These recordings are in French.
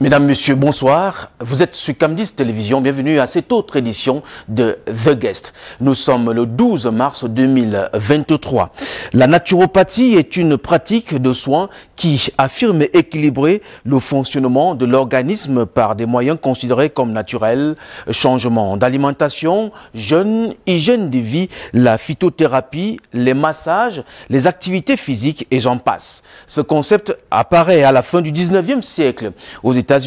Mesdames, Messieurs, bonsoir. Vous êtes sur Camdis Télévision. Bienvenue à cette autre édition de The Guest. Nous sommes le 12 mars 2023. La naturopathie est une pratique de soins qui affirme équilibrer le fonctionnement de l'organisme par des moyens considérés comme naturels, changement d'alimentation, jeûne, hygiène de vie, la phytothérapie, les massages, les activités physiques et j'en passe. Ce concept apparaît à la fin du 19e siècle aux États-Unis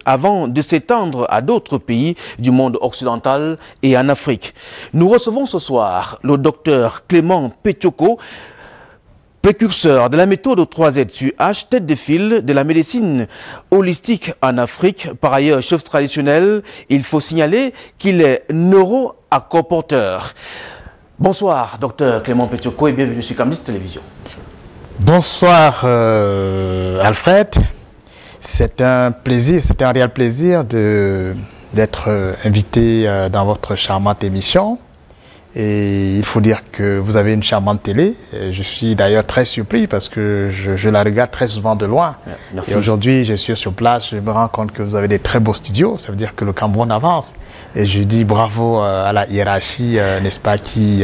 avant de s'étendre à d'autres pays du monde occidental et en Afrique. Nous recevons ce soir le docteur Clément Petioko, précurseur de la méthode 3ZUH, tête de file de la médecine holistique en Afrique. Par ailleurs, chef traditionnel, il faut signaler qu'il est neuro-accoporteur. Bonsoir, docteur Clément Petioko, et bienvenue sur Camdis Télévision. Bonsoir, Alfred. C'est un plaisir, c'est un réel plaisir d'être invité dans votre charmante émission. Et il faut dire que vous avez une charmante télé. Et je suis d'ailleurs très surpris parce que je la regarde très souvent de loin. Merci. Et aujourd'hui, je suis sur place, je me rends compte que vous avez des très beaux studios. Ça veut dire que le Cameroun avance. Et je dis bravo à la hiérarchie, n'est-ce pas, qui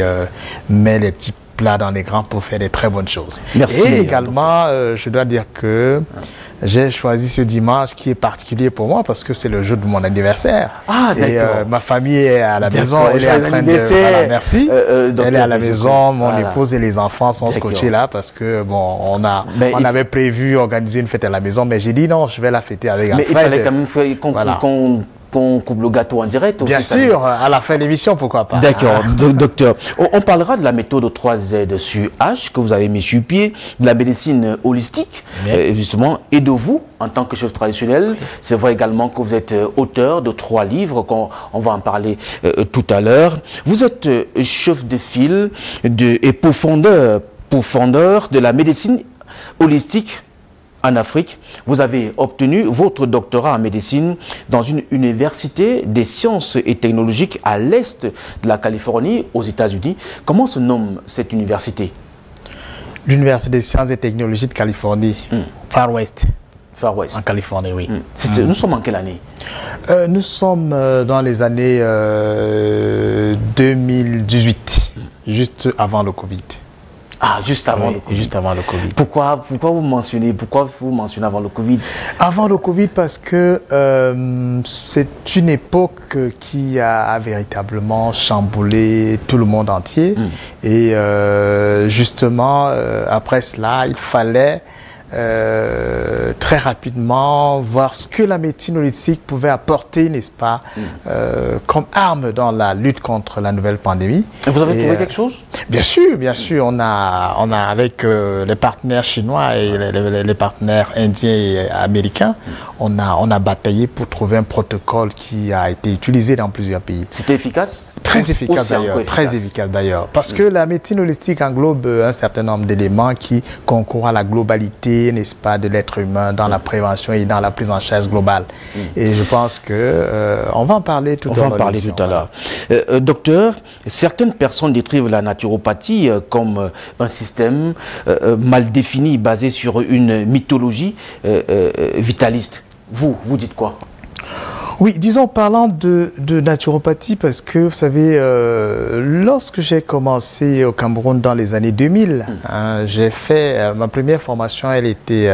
met les petits plats dans les grands pour faire des très bonnes choses. Merci. Et également, je dois dire que j'ai choisi ce dimanche qui est particulier pour moi parce que c'est le jour de mon anniversaire. Ah, d'accord. Ma famille est à la maison, elle est en train de... Voilà, merci. Elle est à la maison, mon épouse et les enfants sont scotchés là parce que, bon, on avait prévu organiser une fête à la maison, mais j'ai dit non, je vais la fêter avec Alfred. Mais il fallait quand même qu'on coupe le gâteau en direct. Bien sûr, à la fin de l'émission, pourquoi pas. D'accord, docteur. On parlera de la méthode 3ZUH que vous avez mis sur pied, de la médecine holistique, justement, et de vous, en tant que chef traditionnel. Oui. C'est vrai également que vous êtes auteur de 3 livres, on va en parler tout à l'heure. Vous êtes chef de file et pourfendeur de la médecine holistique en Afrique. Vous avez obtenu votre doctorat en médecine dans une université des sciences et technologiques à l'est de la Californie, aux États-Unis. Comment se nomme cette université? L'Université des sciences et technologies de Californie, Far West. Far West. En Californie, oui. Nous sommes en quelle année? Nous sommes dans les années 2018, juste avant le Covid. Ah, juste avant le Covid. Juste avant le Covid. Pourquoi vous mentionnez avant le Covid? Avant le Covid parce que c'est une époque qui a véritablement chamboulé tout le monde entier. Et justement, après cela, il fallait très rapidement voir ce que la médecine holistique pouvait apporter, n'est-ce pas, comme arme dans la lutte contre la nouvelle pandémie. Et vous avez trouvé quelque chose? Bien sûr, on a avec les partenaires chinois et les partenaires indiens et américains, on a bataillé pour trouver un protocole qui a été utilisé dans plusieurs pays. C'était efficace? Très efficace d'ailleurs, très efficace d'ailleurs, parce que la médecine holistique englobe un certain nombre d'éléments qui concourent à la globalité, n'est-ce pas, de l'être humain dans la prévention et dans la prise en charge globale. Et je pense que on va en parler tout à l'heure. On va en parler tout à l'heure. Docteur, certaines personnes décrivent la naturopathie comme un système mal défini, basé sur une mythologie vitaliste. Vous dites quoi? Oui, disons, parlant de naturopathie, parce que, vous savez, lorsque j'ai commencé au Cameroun dans les années 2000, j'ai fait, ma première formation, elle était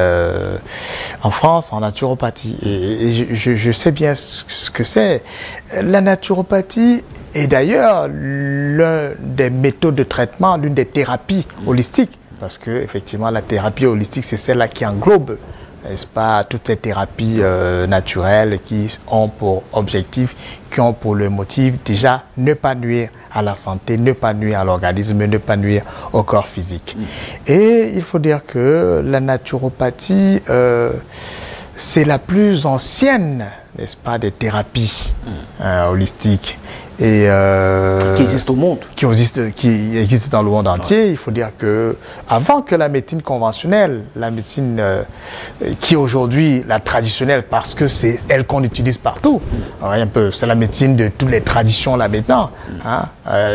en France, en naturopathie. Et je sais bien ce que c'est. La naturopathie est d'ailleurs l'une des méthodes de traitement, l'une des thérapies holistiques. Parce que, effectivement, la thérapie holistique, c'est celle-là qui englobe, n'est-ce pas, toutes ces thérapies naturelles qui ont pour objectif, qui ont pour le motif déjà ne pas nuire à la santé, ne pas nuire à l'organisme, ne pas nuire au corps physique. Et il faut dire que la naturopathie, c'est la plus ancienne, n'est-ce pas, des thérapies holistiques. Et, qui existe au monde. Qui existe dans le monde entier. Il faut dire que avant que la médecine conventionnelle, la médecine qui est aujourd'hui la traditionnelle, parce que c'est elle qu'on utilise partout, c'est la médecine de toutes les traditions là maintenant. Hein,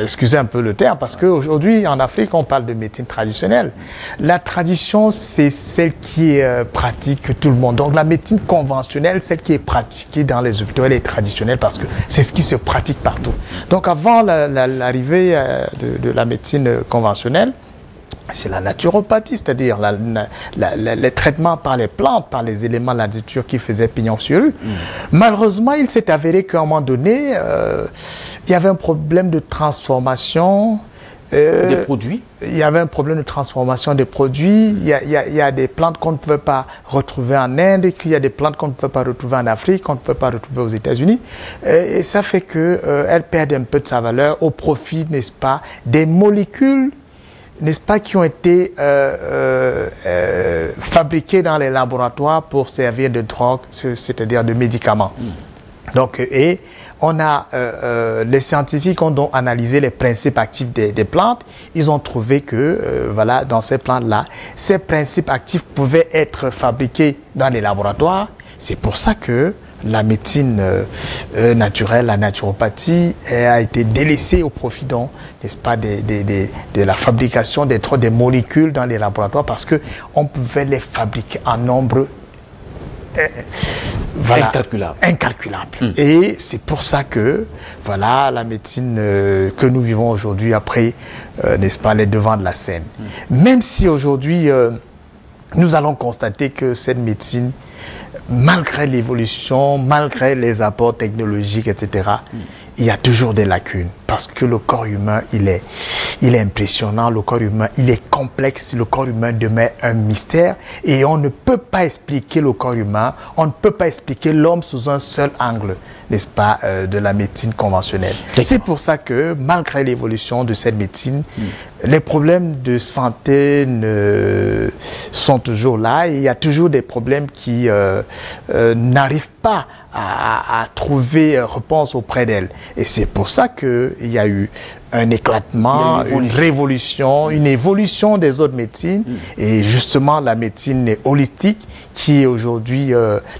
excusez un peu le terme, parce qu'aujourd'hui en Afrique on parle de médecine traditionnelle. La tradition c'est celle qui est pratique que tout le monde. Donc la médecine conventionnelle, celle qui est pratiquée dans les hôpitaux, elle est traditionnelle parce que c'est ce qui se pratique partout. Donc avant l'arrivée de la médecine conventionnelle, c'est la naturopathie, c'est-à-dire les traitements par les plantes, par les éléments de la nature qui faisaient pignon sur rue. Malheureusement, il s'est avéré qu'à un moment donné, il y avait un problème de transformation. Des produits. Il y avait un problème de transformation des produits. Il y a des plantes qu'on ne pouvait pas retrouver en Inde, il y a des plantes qu'on ne pouvait pas retrouver en Afrique, qu'on ne peut pas retrouver aux États-Unis. Et ça fait qu'elles perdent un peu de sa valeur au profit, n'est-ce pas, des molécules, n'est-ce pas, qui ont été fabriquées dans les laboratoires pour servir de drogue, c'est-à-dire de médicaments. Donc, et on a, les scientifiques ont donc analysé les principes actifs des plantes. Ils ont trouvé que, voilà, dans ces plantes-là, ces principes actifs pouvaient être fabriqués dans les laboratoires. C'est pour ça que la médecine naturelle, la naturopathie, a été délaissée au profit, n'est-ce pas, de la fabrication des molécules dans les laboratoires, parce qu'on pouvait les fabriquer en nombre voilà, incalculable. Et c'est pour ça que voilà, la médecine que nous vivons aujourd'hui après, n'est-ce pas, les devants de la scène. Même si aujourd'hui, nous allons constater que cette médecine, malgré l'évolution, malgré les apports technologiques, etc., il y a toujours des lacunes. Parce que le corps humain, il est impressionnant, le corps humain, il est complexe, le corps humain demeure un mystère. Et on ne peut pas expliquer le corps humain, on ne peut pas expliquer l'homme sous un seul angle, n'est-ce pas, de la médecine conventionnelle. C'est pour ça que, malgré l'évolution de cette médecine, les problèmes de santé sont toujours là. Et il y a toujours des problèmes qui n'arrivent pas à trouver réponse auprès d'elle. Et c'est pour ça qu'il y a eu un éclatement, une révolution, une évolution des autres médecines. Et justement, la médecine holistique qui est aujourd'hui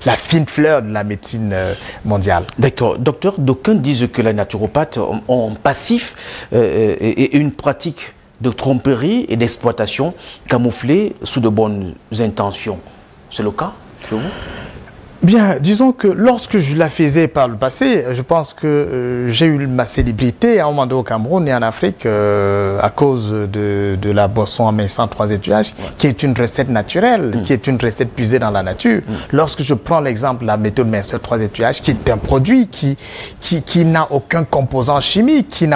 la fine fleur de la médecine mondiale. D'accord. Docteur, d'aucuns disent que les naturopathes ont un passif et une pratique de tromperie et d'exploitation camouflée sous de bonnes intentions. C'est le cas chez vous ? Bien, disons que lorsque je la faisais par le passé, je pense que j'ai eu ma célébrité à un moment donné au Cameroun et en Afrique à cause de la boisson à main sans 3 étuiages, qui est une recette naturelle, qui est une recette puisée dans la nature. Lorsque je prends l'exemple de la méthode minceur 3 étuiages, qui est un produit qui n'a aucun composant chimique, qui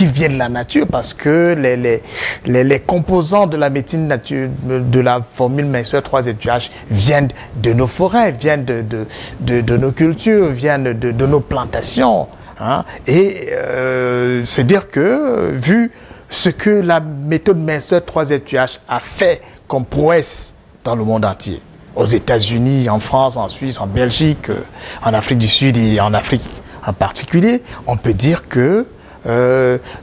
vient de la nature, parce que les composants de la médecine nature, de la formule minceur 3 étuiages viennent de nos forêts, viennent de nos cultures, viennent de nos plantations. Hein. Et c'est dire que, vu ce que la méthode minceur 3 étuiages a fait comme prouesse dans le monde entier, aux États-Unis, en France, en Suisse, en Belgique, en Afrique du Sud et en Afrique en particulier, on peut dire que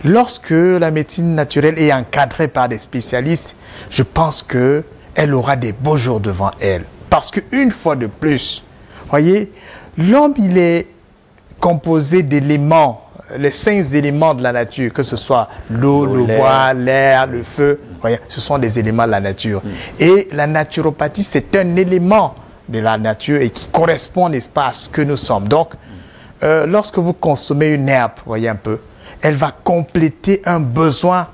lorsque la médecine naturelle est encadrée par des spécialistes, je pense qu'elle aura des beaux jours devant elle. Parce qu'une fois de plus, voyez, l'homme, il est composé d'éléments, les 5 éléments de la nature, que ce soit l'eau, le bois, l'air, le feu, voyez, ce sont des éléments de la nature. Et la naturopathie, c'est un élément de la nature et qui correspond, n'est-ce pas, à ce que nous sommes. Donc, lorsque vous consommez une herbe, voyez un peu, elle va compléter un besoin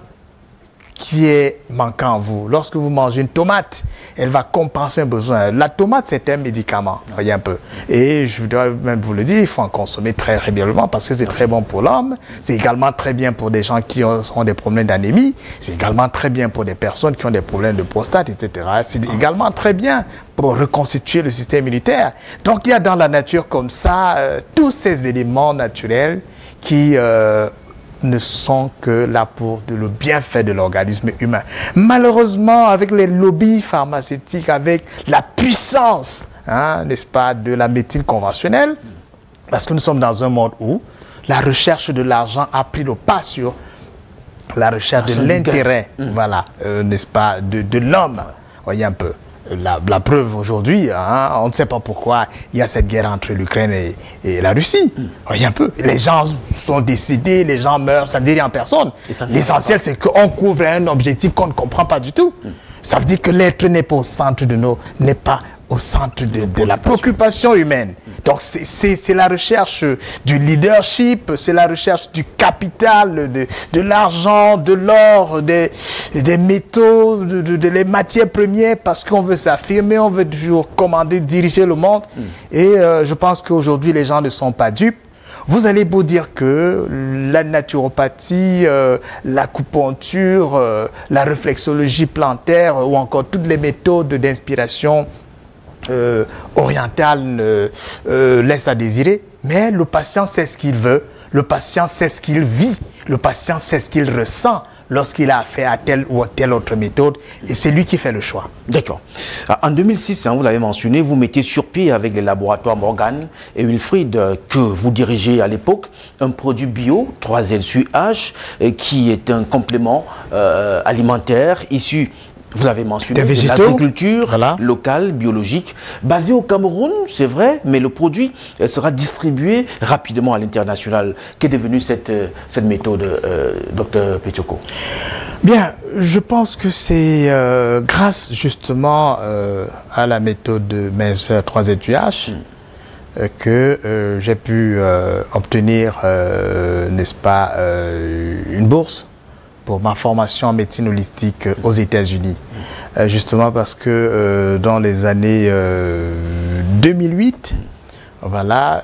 qui est manquant en vous. Lorsque vous mangez une tomate, elle va compenser un besoin. La tomate, c'est un médicament, voyez un peu. Et je dois même vous le dire, il faut en consommer très régulièrement parce que c'est très bon pour l'homme. C'est également très bien pour des gens qui ont des problèmes d'anémie. C'est également très bien pour des personnes qui ont des problèmes de prostate, etc. C'est également très bien pour reconstituer le système immunitaire. Donc, il y a dans la nature comme ça tous ces éléments naturels qui ne sont que là pour le bienfait de l'organisme humain. Malheureusement, avec les lobbies pharmaceutiques, avec la puissance, hein, n'est-ce pas, de la médecine conventionnelle, Parce que nous sommes dans un monde où la recherche de l'argent a pris le pas sur la recherche de l'intérêt, voilà, n'est-ce pas, de l'homme. Voyez un peu. La preuve aujourd'hui, hein, on ne sait pas pourquoi il y a cette guerre entre l'Ukraine et la Russie. Voyez un peu. Les gens sont décédés, les gens meurent, ça ne dit rien à personne. L'essentiel, c'est qu'on couvre un objectif qu'on ne comprend pas du tout. Ça veut dire que l'être n'est pas au centre n'est pas au centre de la préoccupation humaine. Donc c'est la recherche du leadership, c'est la recherche du capital, de l'argent, de l'or, des métaux, des matières premières, parce qu'on veut s'affirmer, on veut toujours commander, diriger le monde. Et je pense qu'aujourd'hui, les gens ne sont pas dupes. Vous allez beau dire que la naturopathie, l'acupuncture, la réflexologie plantaire ou encore toutes les méthodes d'inspiration orientale laissent à désirer, mais le patient sait ce qu'il veut, le patient sait ce qu'il vit, le patient sait ce qu'il ressent lorsqu'il a affaire à telle ou telle autre méthode, et c'est lui qui fait le choix. D'accord. En 2006, hein, vous l'avez mentionné, vous mettez sur pied avec les laboratoires Morgan et Wilfried que vous dirigez à l'époque un produit bio, 3-LCH, qui est un complément alimentaire issu, vous l'avez mentionné, de l'agriculture locale, biologique, basée au Cameroun, c'est vrai, mais le produit sera distribué rapidement à l'international. Qu'est devenue cette méthode, Dr Petioko? Bien, je pense que c'est grâce justement à la méthode de minceur 3-LCH que j'ai pu obtenir, n'est-ce pas, une bourse pour ma formation en médecine holistique aux États-Unis. Justement parce que dans les années 2008, voilà,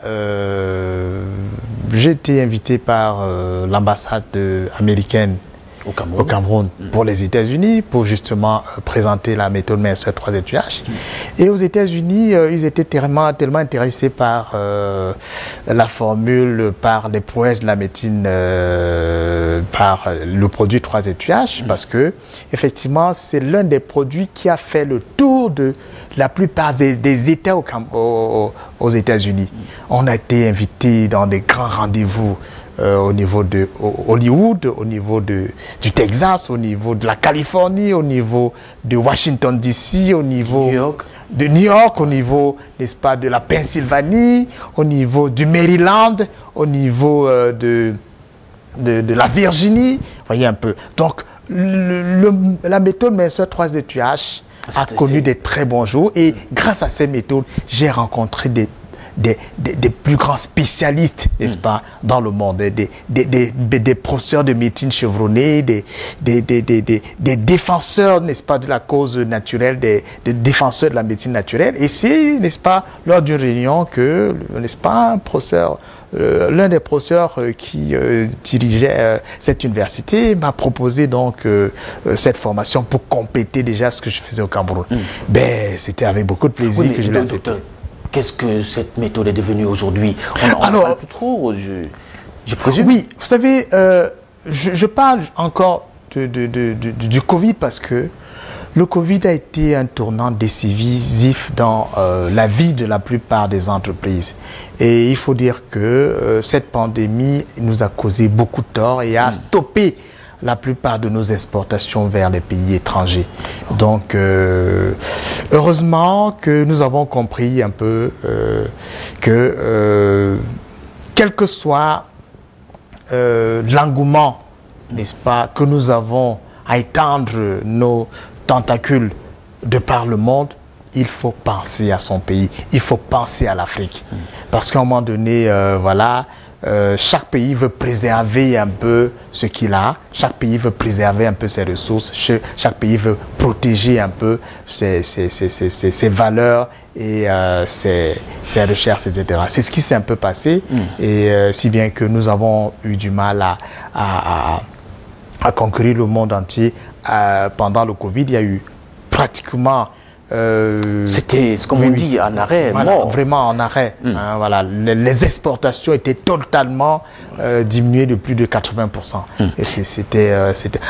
j'ai été invité par l'ambassade américaine au Cameroun pour les États-Unis, pour justement présenter la méthode minceur 3-LCH. Et aux États-Unis, ils étaient tellement intéressés par la formule, par les prouesses de la médecine, par le produit 3-LCH, parce que effectivement, c'est l'un des produits qui a fait le tour de la plupart des États aux États-Unis. On a été invité dans des grands rendez-vous au niveau de Hollywood, au niveau du Texas, au niveau de la Californie, au niveau de Washington DC, au niveau de New York, au niveau, n'est-ce pas, de la Pennsylvanie, au niveau du Maryland, au niveau de la Virginie, voyez un peu. Donc, la méthode minceur 3-LCH a connu des très bons jours, et grâce à ces méthodes, j'ai rencontré des plus grands spécialistes, n'est-ce pas, dans le monde, des professeurs de médecine chevronnés, des défenseurs, n'est-ce pas, de la cause naturelle, des défenseurs de la médecine naturelle. Et c'est, n'est-ce pas, lors d'une réunion que, n'est-ce pas, un professeur, l'un des professeurs qui dirigeait cette université m'a proposé donc cette formation pour compléter déjà ce que je faisais au Cameroun. Ben, c'était avec beaucoup de plaisir que je l'ai accepté. Qu'est-ce que cette méthode est devenue aujourd'hui? On n'en parle plus trop, je présume. Oui, vous savez, je parle encore du Covid parce que le Covid a été un tournant décisif dans la vie de la plupart des entreprises. Et il faut dire que cette pandémie nous a causé beaucoup de tort et a stoppé la plupart de nos exportations vers les pays étrangers. Donc, heureusement que nous avons compris un peu que, quel que soit l'engouement, n'est-ce pas, que nous avons à étendre nos tentacules de par le monde, il faut penser à son pays, il faut penser à l'Afrique. Parce qu'à un moment donné, voilà, chaque pays veut préserver un peu ce qu'il a, chaque pays veut préserver un peu ses ressources, chaque pays veut protéger un peu ses valeurs et ses recherches, etc. C'est ce qui s'est un peu passé, et si bien que nous avons eu du mal à conquérir le monde entier. Pendant le Covid, il y a eu pratiquement... c'était, comme on dit, en arrêt, voilà, vraiment en arrêt. Hein, voilà. Les exportations étaient totalement diminué de plus de 80%. Et c'était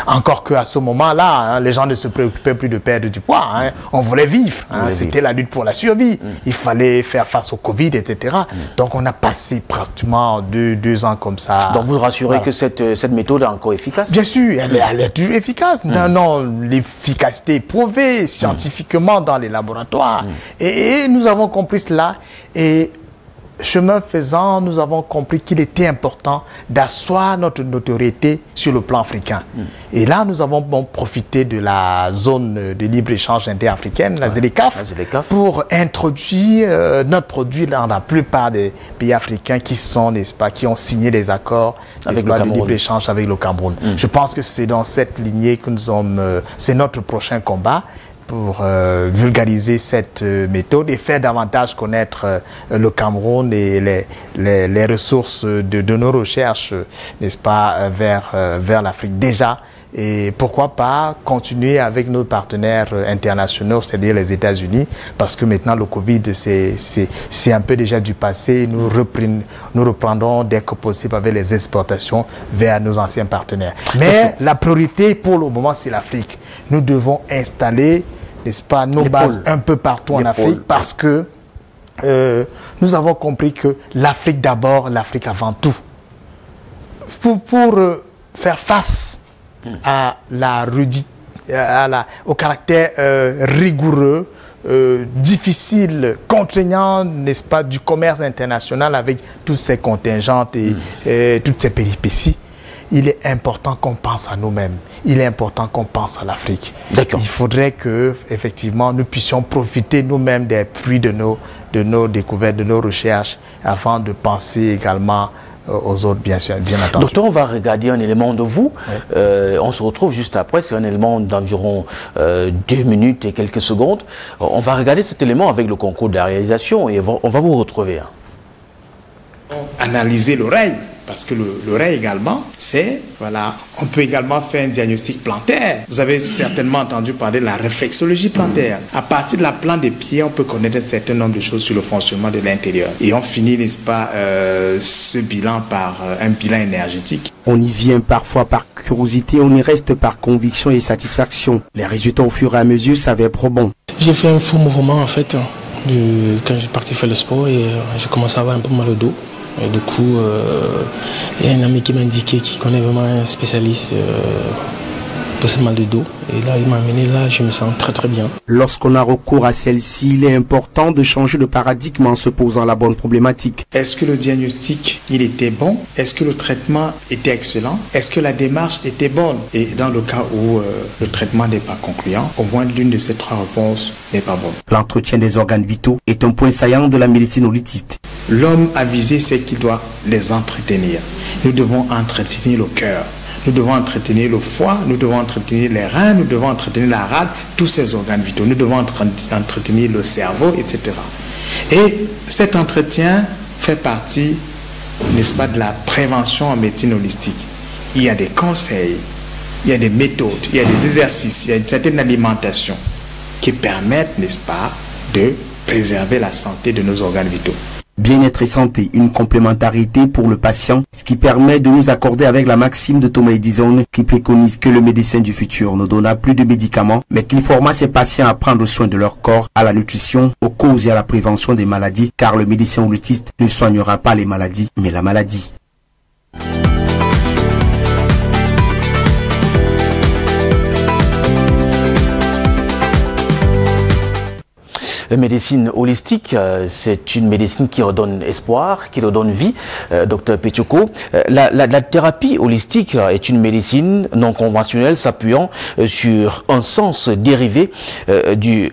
encore qu'à ce moment-là, hein, les gens ne se préoccupaient plus de perdre du poids. Hein. On voulait vivre. Hein. C'était la lutte pour la survie. Il fallait faire face au Covid, etc. Donc on a passé pratiquement deux ans comme ça. Donc vous rassurez que cette méthode est encore efficace? Bien sûr, elle est toujours efficace. Non, l'efficacité est prouvée scientifiquement dans les laboratoires. Et nous avons compris cela. Et chemin faisant, nous avons compris qu'il était important d'asseoir notre notoriété sur le plan africain. Et là, nous avons profité de la zone de libre-échange interafricaine, la ZLECAf, pour introduire notre produit dans la plupart des pays africains qui sont, n'est-ce pas, qui ont signé des accords de libre-échange avec le Cameroun. Je pense que c'est dans cette lignée que nous sommes, c'est notre prochain combat, pour vulgariser cette méthode et faire davantage connaître le Cameroun et les ressources de nos recherches, n'est-ce pas, vers l'Afrique déjà. Et pourquoi pas continuer avec nos partenaires internationaux, c'est-à-dire les États-Unis, parce que maintenant le Covid, c'est un peu déjà du passé. Nous reprendrons dès que possible avec les exportations vers nos anciens partenaires. Mais la priorité pour le moment, c'est l'Afrique. Nous devons installer, n'est-ce pas, nos bases un peu partout en Afrique, parce que nous avons compris que l'Afrique d'abord, l'Afrique avant tout. Pour faire face au caractère rigoureux, difficile, contraignant, n'est-ce pas, du commerce international avec toutes ces contingentes et toutes ces péripéties, il est important qu'on pense à nous-mêmes. Il est important qu'on pense à l'Afrique. Il faudrait que, effectivement, nous puissions profiter nous-mêmes des fruits de nos découvertes, de nos recherches, avant de penser également aux autres, bien sûr, bien entendu. Docteur, on va regarder un élément de vous. On se retrouve juste après. C'est un élément d'environ 2 minutes et quelques secondes. On va regarder cet élément avec le concours de la réalisation et on va vous retrouver. Analyser l'oreille. Parce que l'oreille également, c'est, voilà, on peut également faire un diagnostic plantaire. Vous avez certainement entendu parler de la réflexologie plantaire. À partir de la plante des pieds, on peut connaître un certain nombre de choses sur le fonctionnement de l'intérieur. Et on finit, n'est-ce pas, ce bilan par un bilan énergétique. On y vient parfois par curiosité, on y reste par conviction et satisfaction. Les résultats au fur et à mesure s'avèrent probants. J'ai fait un faux mouvement en fait, quand j'ai parti faire le sport et j'ai commencé à avoir un peu mal au dos. Et du coup, il y a un ami qui m'a indiqué qu'il connaît vraiment un spécialiste pour ce mal de dos. Et là, il m'a amené là, je me sens très très bien. Lorsqu'on a recours à celle-ci, il est important de changer de paradigme en se posant la bonne problématique. Est-ce que le diagnostic, il était bon? Est-ce que le traitement était excellent? Est-ce que la démarche était bonne? Et dans le cas où le traitement n'est pas concluant, au moins l'une de ces 3 réponses n'est pas bonne. L'entretien des organes vitaux est un point saillant de la médecine holististe. L'homme avisé, c'est qu'il doit les entretenir. Nous devons entretenir le cœur. Nous devons entretenir le foie, nous devons entretenir les reins, nous devons entretenir la rate, tous ces organes vitaux. Nous devons entretenir le cerveau, etc. Et cet entretien fait partie, n'est-ce pas, de la prévention en médecine holistique. Il y a des conseils, il y a des méthodes, il y a des exercices, il y a une certaine alimentation qui permettent, n'est-ce pas, de préserver la santé de nos organes vitaux. Bien-être et santé, une complémentarité pour le patient, ce qui permet de nous accorder avec la maxime de Thomas Edison qui préconise que le médecin du futur ne donna plus de médicaments, mais qu'il forma ses patients à prendre soin de leur corps, à la nutrition, aux causes et à la prévention des maladies, car le médecin holististe ne soignera pas les maladies, mais la maladie. La médecine holistique, c'est une médecine qui redonne espoir, qui redonne vie. Docteur Petioko, la thérapie holistique est une médecine non conventionnelle s'appuyant sur un sens dérivé du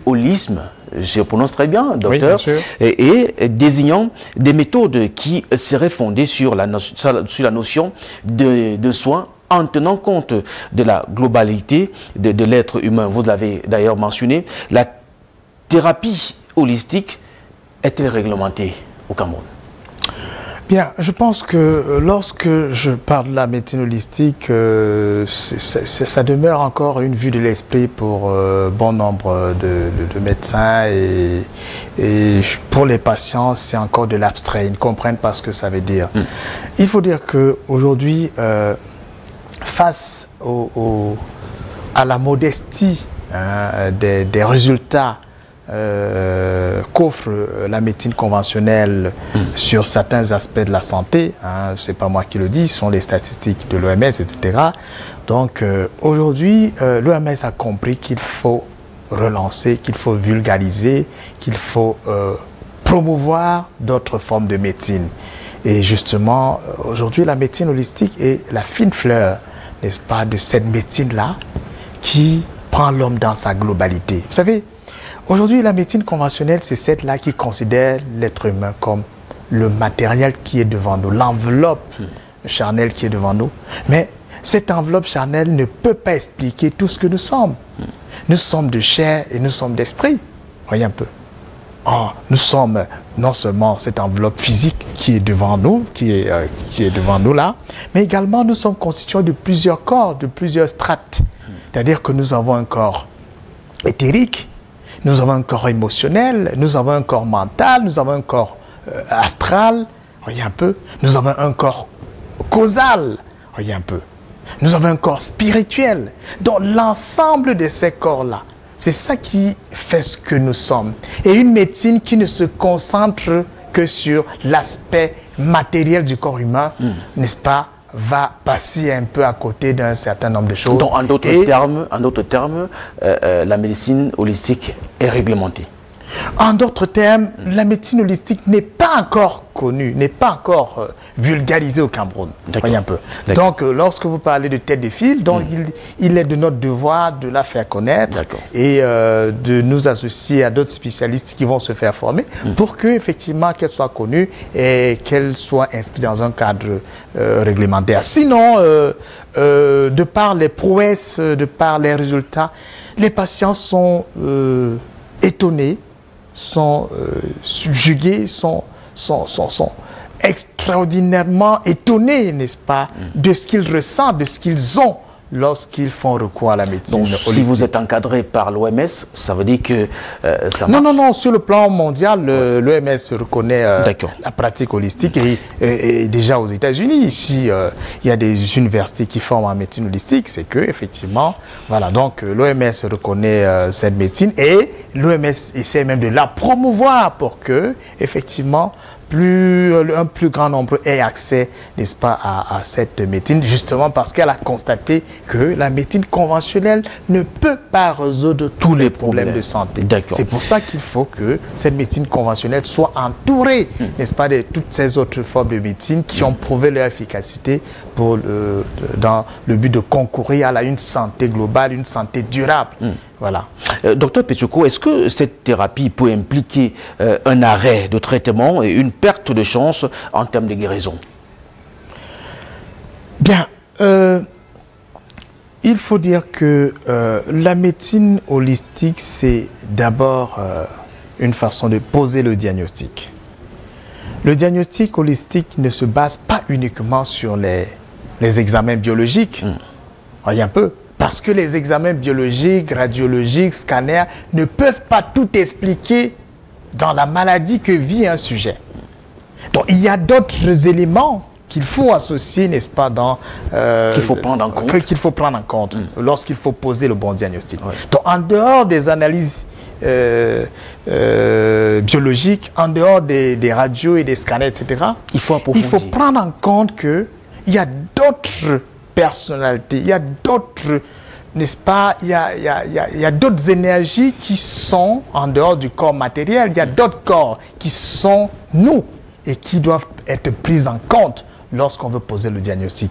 holisme. Je prononce très bien, docteur, oui, et désignant des méthodes qui seraient fondées sur la notion de soins en tenant compte de la globalité de l'être humain. Vous l'avez d'ailleurs mentionné. La thérapie holistique est-elle réglementée au Cameroun? Bien, je pense que lorsque je parle de la médecine holistique, ça demeure encore une vue de l'esprit pour bon nombre de médecins et pour les patients, c'est encore de l'abstrait. Ils ne comprennent pas ce que ça veut dire. Il faut dire qu'aujourd'hui, face à la modestie des résultats qu'offre la médecine conventionnelle sur certains aspects de la santé, c'est pas moi qui le dis, ce sont les statistiques de l'OMS, etc. Donc aujourd'hui, l'OMS a compris qu'il faut relancer, qu'il faut vulgariser, qu'il faut promouvoir d'autres formes de médecine. Et justement, aujourd'hui, la médecine holistique est la fine fleur, n'est-ce pas, de cette médecine-là qui prend l'homme dans sa globalité. Vous savez, aujourd'hui, la médecine conventionnelle, c'est celle-là qui considère l'être humain comme le matériel qui est devant nous, l'enveloppe charnelle qui est devant nous. Mais cette enveloppe charnelle ne peut pas expliquer tout ce que nous sommes. Nous sommes de chair et nous sommes d'esprit. Voyez un peu. Nous sommes non seulement cette enveloppe physique qui est devant nous, qui est devant nous là, mais également nous sommes constitués de plusieurs corps, de plusieurs strates. C'est-à-dire que nous avons un corps éthérique, nous avons un corps émotionnel, nous avons un corps mental, nous avons un corps astral, voyez un peu. Nous avons un corps causal, voyez un peu. Nous avons un corps spirituel. Donc l'ensemble de ces corps-là, c'est ça qui fait ce que nous sommes. Et une médecine qui ne se concentre que sur l'aspect matériel du corps humain, n'est-ce pas, va passer un peu à côté d'un certain nombre de choses. Donc, en d'autres termes, la médecine holistique est réglementée. En d'autres termes, la médecine holistique n'est pas encore connue, n'est pas encore vulgarisée au Cameroun. Voyez un peu. Donc, lorsque vous parlez de tête de file, donc il est de notre devoir de la faire connaître et de nous associer à d'autres spécialistes qui vont se faire former pour que, effectivement, qu'elle soit connue et qu'elle soit inscrite dans un cadre réglementaire. Sinon, de par les prouesses, de par les résultats, les patients sont étonnés, sont subjugués, sont extraordinairement étonnés, n'est-ce pas, de ce qu'ils ressentent, de ce qu'ils ont lorsqu'ils font recours à la médecine holistique. Si vous êtes encadré par l'OMS, ça veut dire que ça marche? Non, sur le plan mondial, l'OMS reconnaît la pratique holistique et déjà aux États-Unis, ici, il y a des universités qui forment en médecine holistique, c'est que effectivement, voilà, donc l'OMS reconnaît cette médecine et l'OMS essaie même de la promouvoir pour que, effectivement, un plus grand nombre ait accès, n'est-ce pas, à cette médecine, justement parce qu'elle a constaté que la médecine conventionnelle ne peut pas résoudre tous les problèmes de santé. C'est pour ça qu'il faut que cette médecine conventionnelle soit entourée, n'est-ce pas, de toutes ces autres formes de médecine qui ont prouvé leur efficacité dans le but de concourir à une santé globale, une santé durable. Voilà. Docteur Petchoko, est-ce que cette thérapie peut impliquer un arrêt de traitement et une perte de chance en termes de guérison? Bien, il faut dire que la médecine holistique, c'est d'abord une façon de poser le diagnostic. Le diagnostic holistique ne se base pas uniquement sur les examens biologiques. Voyez un peu. Parce que les examens biologiques, radiologiques, scanners ne peuvent pas tout expliquer dans la maladie que vit un sujet. Donc il y a d'autres éléments qu'il faut associer, n'est-ce pas, qu'il faut prendre en compte. Lorsqu'il faut poser le bon diagnostic. Donc en dehors des analyses biologiques, en dehors des radios et des scanners, etc., il faut prendre en compte qu'il y a d'autres personnalités, il y a d'autres, n'est-ce pas, il y a d'autres énergies qui sont en dehors du corps matériel, il y a d'autres corps qui sont nous et qui doivent être pris en compte lorsqu'on veut poser le diagnostic.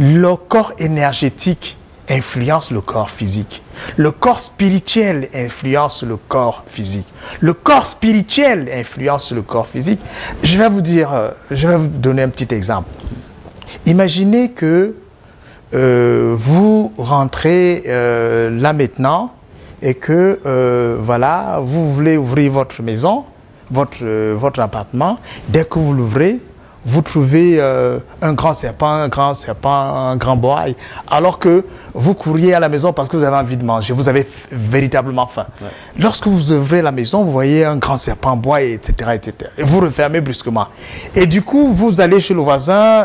Le corps énergétique influence le corps physique. Le corps spirituel influence le corps physique. Le corps spirituel influence le corps physique. Je vais vous donner un petit exemple. Imaginez que vous rentrez là maintenant et que voilà, vous voulez ouvrir votre maison, votre appartement. Dès que vous l'ouvrez, vous trouvez un grand serpent, un grand boa, alors que vous couriez à la maison parce que vous avez envie de manger, vous avez véritablement faim. Ouais. Lorsque vous ouvrez la maison, vous voyez un grand serpent boa, etc., etc. Et vous refermez brusquement. Et du coup, vous allez chez le voisin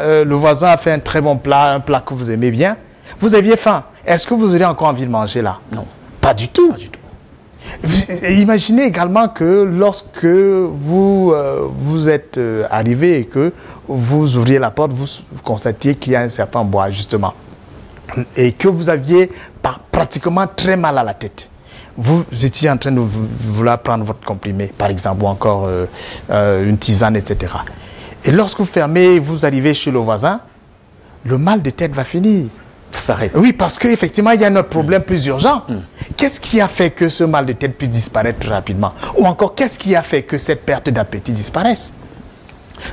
a fait un très bon plat, un plat que vous aimez bien. Vous aviez faim. Est-ce que vous aurez encore envie de manger là? Non. Pas du tout. Pas du tout. Imaginez également que lorsque vous êtes arrivé et que vous ouvriez la porte, vous constatiez qu'il y a un serpent bois, justement, et que vous aviez pratiquement très mal à la tête. Vous étiez en train de vouloir prendre votre comprimé, par exemple, ou encore une tisane, etc. Et lorsque vous fermez, vous arrivez chez le voisin, le mal de tête va finir. Ça s'arrête. Oui, parce qu'effectivement, il y a un autre problème plus urgent. Qu'est-ce qui a fait que ce mal de tête puisse disparaître rapidement? Ou encore, qu'est-ce qui a fait que cette perte d'appétit disparaisse?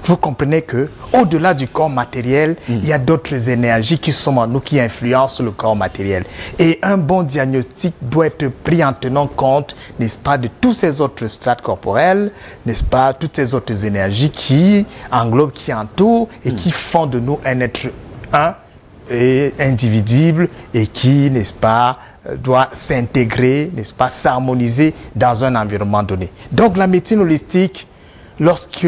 Vous comprenez que, au-delà du corps matériel, il y a d'autres énergies qui sont en nous, qui influencent le corps matériel. Et un bon diagnostic doit être pris en tenant compte, n'est-ce pas, de tous ces autres strates corporelles, n'est-ce pas, toutes ces autres énergies qui englobent, qui entourent et qui font de nous un être et indivisible et qui, n'est-ce pas, doit s'intégrer, n'est-ce pas, s'harmoniser dans un environnement donné. Donc la médecine holistique, lorsque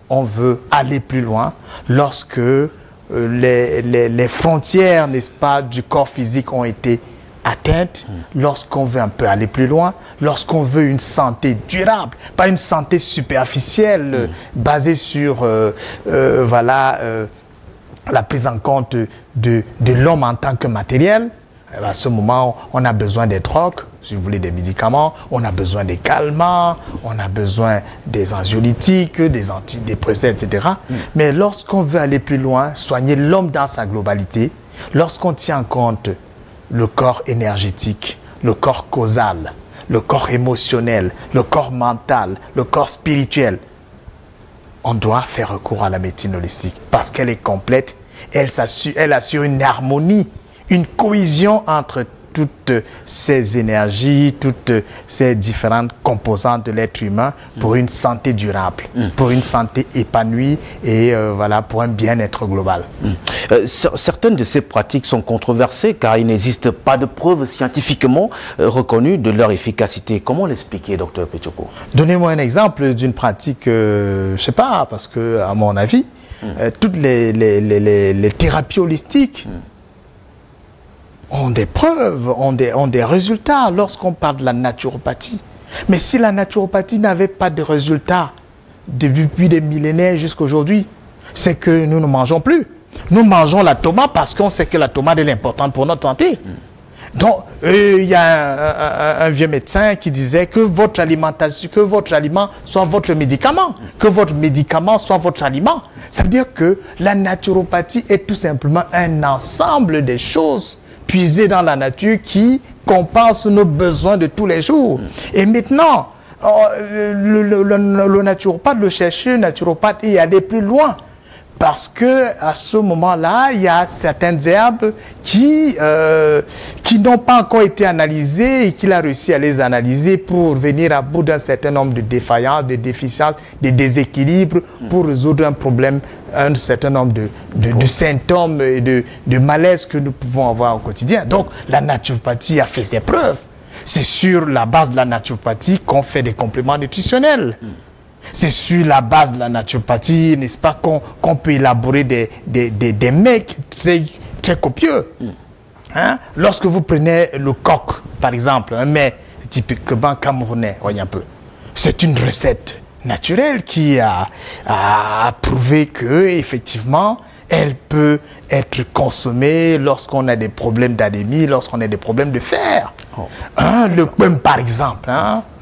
on veut aller plus loin, lorsque les frontières, n'est-ce pas, du corps physique ont été atteintes, lorsqu'on veut un peu aller plus loin, lorsqu'on veut une santé durable, pas une santé superficielle basée sur la prise en compte de l'homme en tant que matériel. À ce moment, on a besoin des drogues, si vous voulez des médicaments, on a besoin des calmants, on a besoin des anxiolytiques, des antidépresseurs, etc. Mais lorsqu'on veut aller plus loin, soigner l'homme dans sa globalité, lorsqu'on tient en compte le corps énergétique, le corps causal, le corps émotionnel, le corps mental, le corps spirituel, on doit faire recours à la médecine holistique parce qu'elle est complète, elle assure une harmonie, une cohésion entre toutes ces énergies, toutes ces différentes composantes de l'être humain pour une santé durable, pour une santé épanouie et pour un bien-être global. Certaines de ces pratiques sont controversées car il n'existe pas de preuves scientifiquement reconnues de leur efficacité. Comment l'expliquer, docteur Petchoko? Donnez-moi un exemple d'une pratique, je ne sais pas, parce que à mon avis, toutes les thérapies holistiques ont des preuves, ont des résultats lorsqu'on parle de la naturopathie. Mais si la naturopathie n'avait pas de résultats depuis des millénaires jusqu'à aujourd'hui, c'est que nous ne mangeons plus. Nous mangeons la tomate parce qu'on sait que la tomate est importante pour notre santé. Donc, il y a un vieux médecin qui disait que votre alimentation, que votre aliment soit votre médicament, que votre médicament soit votre aliment. Ça veut dire que la naturopathie est tout simplement un ensemble des choses puisées dans la nature qui compensent nos besoins de tous les jours. Et maintenant, le naturopathe, le chercheur naturopathe est allé plus loin. Parce que à ce moment-là, il y a certaines herbes qui n'ont pas encore été analysées et qu'il a réussi à les analyser pour venir à bout d'un certain nombre de défaillances, de déficiences, de déséquilibres, pour résoudre un problème, un certain nombre de symptômes et de malaises que nous pouvons avoir au quotidien. Donc la naturopathie a fait ses preuves. C'est sur la base de la naturopathie qu'on fait des compléments nutritionnels. C'est sur la base de la naturopathie, n'est-ce pas, qu'on peut élaborer des mets très, très copieux. Lorsque vous prenez le coq, par exemple, un mets typiquement camerounais, voyez un peu, c'est une recette naturelle qui a prouvé que, effectivement, elle peut être consommée lorsqu'on a des problèmes d'anémie, lorsqu'on a des problèmes de fer. Le pain, par exemple,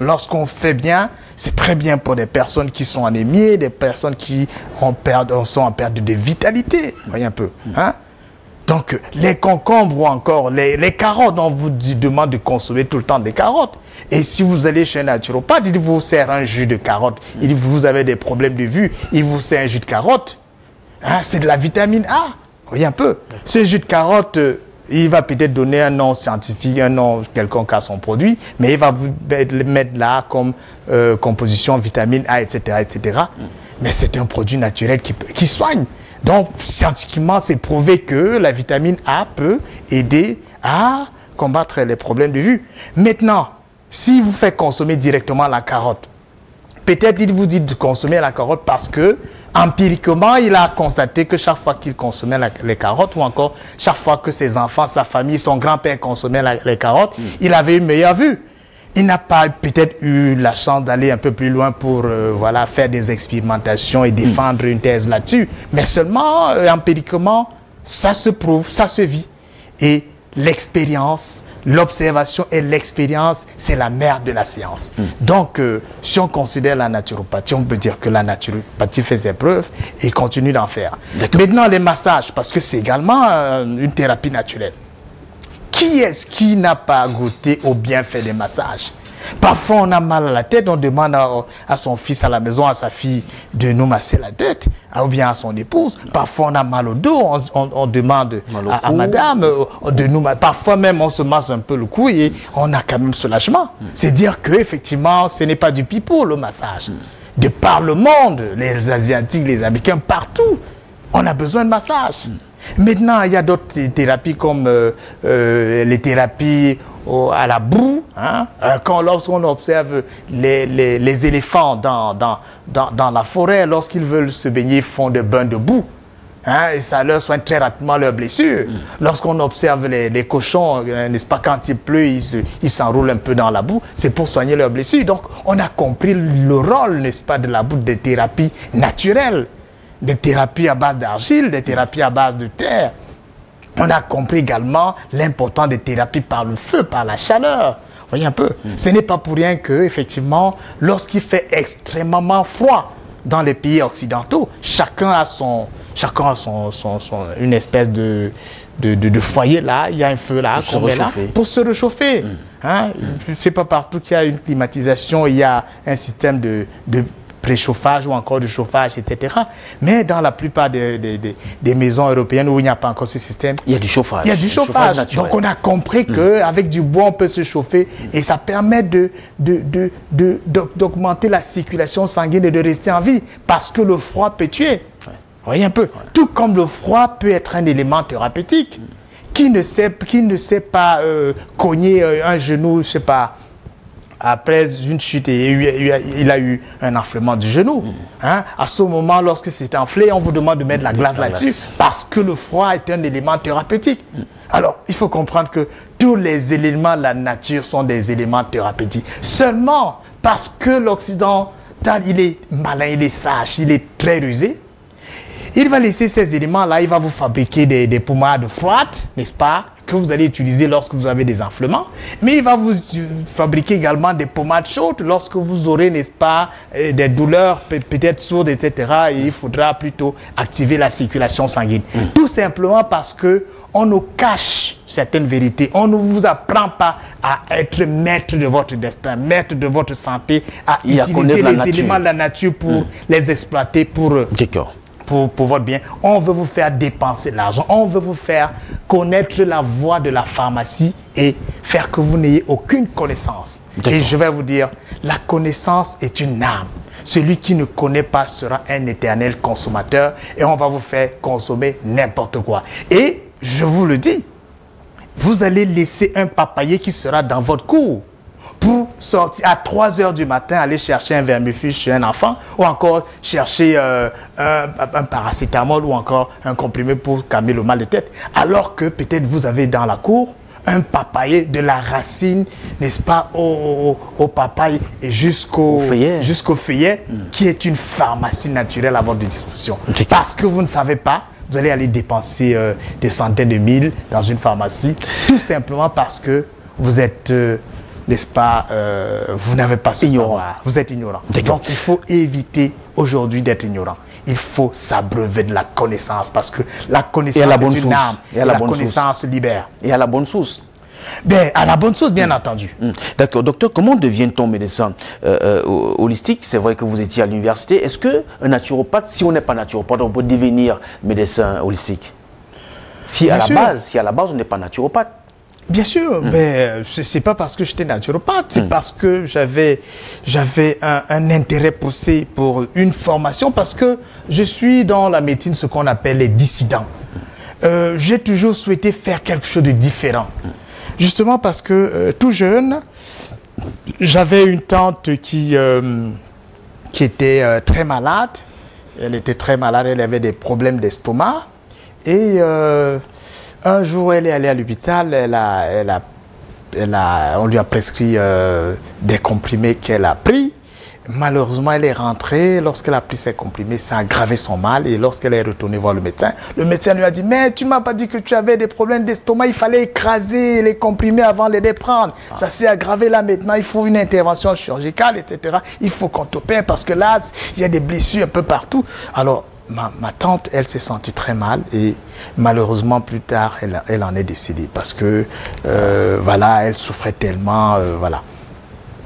lorsqu'on fait bien, c'est très bien pour des personnes qui sont anémiées, des personnes qui sont en perte de vitalité. Voyez un peu. Donc, les concombres ou encore les carottes, on vous demande de consommer tout le temps des carottes. Et si vous allez chez un naturopathe, il vous sert un jus de carotte. Il dit, vous avez des problèmes de vue, il vous sert un jus de carotte. C'est de la vitamine A. Voyez un peu. Ce jus de carotte, il va peut-être donner un nom scientifique, un nom quelconque à son produit, mais il va vous le mettre là comme composition vitamine A, etc., etc. mais c'est un produit naturel qui soigne. Donc, scientifiquement, c'est prouvé que la vitamine A peut aider à combattre les problèmes de vue. Maintenant, si vous faites consommer directement la carotte, peut-être il vous dit de consommer la carotte parce que, empiriquement, il a constaté que chaque fois qu'il consommait les carottes, ou encore chaque fois que ses enfants, sa famille, son grand-père consommait les carottes, il avait une meilleure vue. Il n'a pas peut-être eu la chance d'aller un peu plus loin pour voilà, faire des expérimentations et défendre une thèse là-dessus. Mais seulement, empiriquement, ça se prouve, ça se vit. Et l'expérience, l'observation et l'expérience, c'est la mère de la science. Donc, si on considère la naturopathie, on peut dire que la naturopathie fait ses preuves et continue d'en faire. Maintenant, les massages, parce que c'est également une thérapie naturelle. Qui est-ce qui n'a pas goûté au bienfait des massages? Parfois, on a mal à la tête, on demande à son fils à la maison, à sa fille, de nous masser la tête, ou bien à son épouse. Parfois, on a mal au dos, on demande à madame de nous masser. Parfois même, on se masse un peu le cou et on a quand même soulagement. C'est dire qu'effectivement, ce n'est pas du pipeau, le massage. De par le monde, les Asiatiques, les Américains, partout, on a besoin de massage. Maintenant, il y a d'autres thérapies comme les thérapies à la boue. Hein? Lorsqu'on observe les éléphants dans la forêt, lorsqu'ils veulent se baigner, ils font des bains de boue. Hein? Et ça leur soigne très rapidement leurs blessures. Lorsqu'on observe les cochons, n'est-ce pas, quand il pleut, ils s'enroulent un peu dans la boue. C'est pour soigner leurs blessures. Donc, on a compris le rôle, n'est-ce pas, de la boue, des thérapies naturelles. Des thérapies à base d'argile, des thérapies à base de terre. On a compris également l'importance des thérapies par le feu, par la chaleur. Vous voyez un peu. Ce n'est pas pour rien que, effectivement, lorsqu'il fait extrêmement froid dans les pays occidentaux, chacun a une espèce de foyer là, il y a un feu là, pour se réchauffer. Hein? C'est pas partout qu'il y a une climatisation, il y a un système de préchauffage ou encore de chauffage, etc. Mais dans la plupart des maisons européennes où il n'y a pas encore ce système, il y a du chauffage. Il y a du chauffage. Donc on a compris qu'avec du bois, on peut se chauffer et ça permet d'augmenter la circulation sanguine et de rester en vie parce que le froid peut tuer. Vous voyez un peu. Tout comme le froid peut être un élément thérapeutique. Qui ne sait pas cogner un genou, je sais pas, après une chute et il a eu un enflement du genou. Hein? À ce moment, lorsque c'est enflé, on vous demande de mettre la glace là-dessus parce que le froid est un élément thérapeutique. Alors, il faut comprendre que tous les éléments de la nature sont des éléments thérapeutiques. Seulement parce que l'Occident, il est malin, il est sage, il est très rusé, il va laisser ces éléments-là, il va vous fabriquer des pommades froides, n'est-ce pas, que vous allez utiliser lorsque vous avez des enflements. Mais il va vous fabriquer également des pommades chaudes lorsque vous aurez, n'est-ce pas, des douleurs peut-être sourdes, etc. Et il faudra plutôt activer la circulation sanguine. Tout simplement parce que on nous cache certaines vérités. On ne vous apprend pas à être maître de votre destin, maître de votre santé, à utiliser les éléments de la nature pour les exploiter pour votre bien. On veut vous faire dépenser l'argent. On veut vous faire connaître la voie de la pharmacie et faire que vous n'ayez aucune connaissance. Et je vais vous dire, la connaissance est une arme. Celui qui ne connaît pas sera un éternel consommateur et on va vous faire consommer n'importe quoi. Et je vous le dis, vous allez laisser un papayer qui sera dans votre cour pour sortir à 3 h du matin, aller chercher un vermifuge chez un enfant ou encore chercher un paracétamol ou encore un comprimé pour calmer le mal de tête. Alors que peut-être vous avez dans la cour un papayer de la racine, n'est-ce pas, au papaye jusqu'au feuillet, qui est une pharmacie naturelle à votre disposition. Parce que vous ne savez pas, vous allez aller dépenser des centaines de mille dans une pharmacie, tout simplement parce que vous êtes... n'est-ce pas, vous n'avez pas ce savoir. Vous êtes ignorant. Donc, il faut éviter aujourd'hui d'être ignorant. Il faut s'abreuver de la connaissance parce que la connaissance est une arme. Et la connaissance libère. Et à la bonne source. Ben, à la bonne source, bien entendu. D'accord. Docteur, comment devient-on médecin holistique? C'est vrai que vous étiez à l'université. Est-ce qu'un naturopathe, si on n'est pas naturopathe, on peut devenir médecin holistique? Si à la base, on n'est pas naturopathe. Bien sûr, mais c'est pas parce que j'étais naturopathe, c'est parce que j'avais un intérêt poussé pour une formation, parce que je suis dans la médecine ce qu'on appelle les dissidents. J'ai toujours souhaité faire quelque chose de différent. Justement parce que tout jeune, j'avais une tante qui était très malade. Elle était très malade, elle avait des problèmes d'estomac. Et un jour, elle est allée à l'hôpital, on lui a prescrit des comprimés qu'elle a pris. Malheureusement, elle est rentrée. Lorsqu'elle a pris ses comprimés, ça a aggravé son mal. Et lorsqu'elle est retournée voir le médecin lui a dit « Mais tu m'as pas dit que tu avais des problèmes d'estomac, il fallait écraser les comprimés avant de les prendre. Ça s'est aggravé là maintenant, il faut une intervention chirurgicale, etc. Il faut qu'on t'opère parce que là, il y a des blessures un peu partout. » Alors, ma tante, elle s'est sentie très mal et malheureusement, plus tard, elle en est décédée parce que, voilà, elle souffrait tellement, voilà.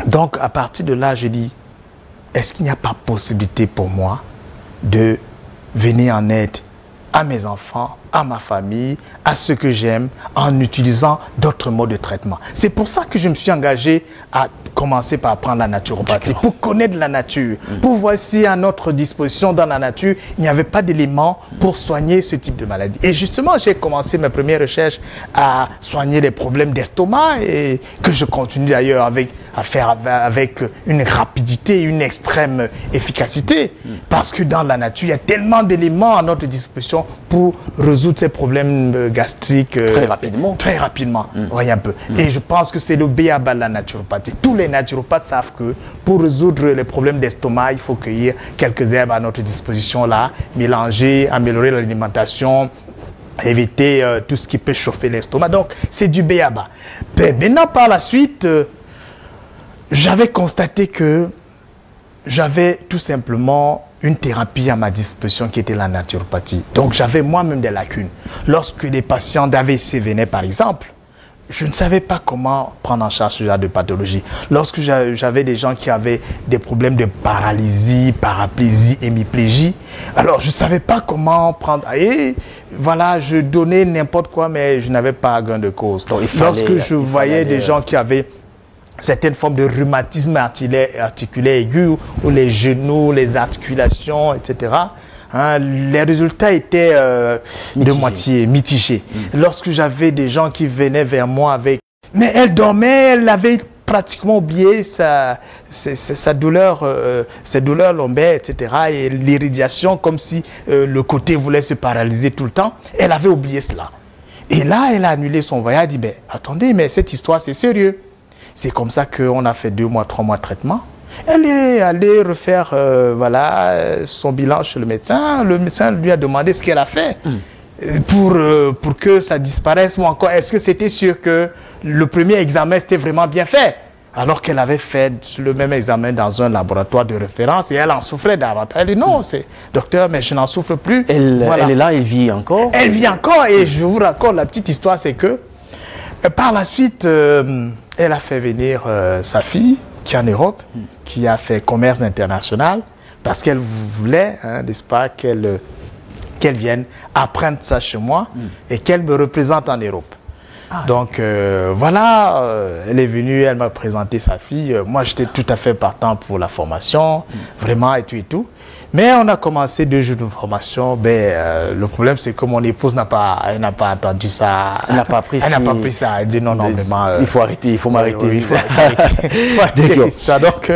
Donc, à partir de là, je dis, est-ce qu'il n'y a pas possibilité pour moi de venir en aide à mes enfants, à ma famille, à ceux que j'aime, en utilisant d'autres modes de traitement? C'est pour ça que je me suis engagé à commencer par apprendre la naturopathie, pour connaître la nature, pour voir si à notre disposition dans la nature, il n'y avait pas d'éléments pour soigner ce type de maladie. Et justement, j'ai commencé mes premières recherches à soigner les problèmes d'estomac et que je continue d'ailleurs à faire avec une rapidité, une extrême efficacité. Parce que dans la nature, il y a tellement d'éléments à notre disposition pour résoudre ces problèmes gastriques très rapidement. Voyez un peu. Et je pense que c'est le b.a.-ba de la naturopathie. Tous les naturopathes savent que pour résoudre les problèmes d'estomac, il faut cueillir quelques herbes à notre disposition là, mélanger, améliorer l'alimentation, éviter tout ce qui peut chauffer l'estomac. Donc, c'est du b.a.-ba. Maintenant, par la suite, j'avais constaté que j'avais tout simplement une thérapie à ma disposition qui était la naturopathie. Donc, j'avais moi-même des lacunes. Lorsque des patients d'AVC venaient, par exemple, je ne savais pas comment prendre en charge ce genre de pathologie. Lorsque j'avais des gens qui avaient des problèmes de paralysie, paraplégie, hémiplégie, alors je ne savais pas comment prendre. Et voilà, je donnais n'importe quoi, mais je n'avais pas gain de cause. Donc, lorsque je voyais des gens qui avaient certaines formes de rhumatisme articulaire aigu, ou les genoux, les articulations, etc., hein, les résultats étaient de moitié mitigés. Lorsque j'avais des gens qui venaient vers moi avec... Mais elle dormait, elle avait pratiquement oublié sa douleur, ses douleurs lombaires, etc. Et l'irradiation, comme si le côté voulait se paralyser tout le temps. Elle avait oublié cela. Et là, elle a annulé son voyage. Elle a dit, ben, attendez, mais cette histoire, c'est sérieux. C'est comme ça qu'on a fait 2 mois, 3 mois de traitement. Elle est allée refaire voilà, son bilan chez le médecin. Le médecin lui a demandé ce qu'elle a fait pour que ça disparaisse ou encore. Est-ce que c'était sûr que le premier examen c'était vraiment bien fait? Alors qu'elle avait fait le même examen dans un laboratoire de référence et elle en souffrait davantage. Elle dit non, docteur, mais je n'en souffre plus. Voilà. Elle est là, elle vit encore? Elle vit encore et je vous raconte la petite histoire, c'est que par la suite, elle a fait venir sa fille qui est en Europe, qui a fait commerce international, parce qu'elle voulait, hein, n'est-ce pas, qu'elle vienne apprendre ça chez moi et qu'elle me représente en Europe. Donc voilà, elle est venue, elle m'a présenté sa fille. Moi, j'étais tout à fait partant pour la formation, vraiment, et tout et tout. Mais on a commencé 2 jours de formation. Le problème, c'est que mon épouse n'a pas entendu ça. Elle n'a pas appris ça. Elle n'a pas pris ça. Elle dit non, vraiment. Il faut arrêter, il faut m'arrêter. Il faut arrêter. Donc,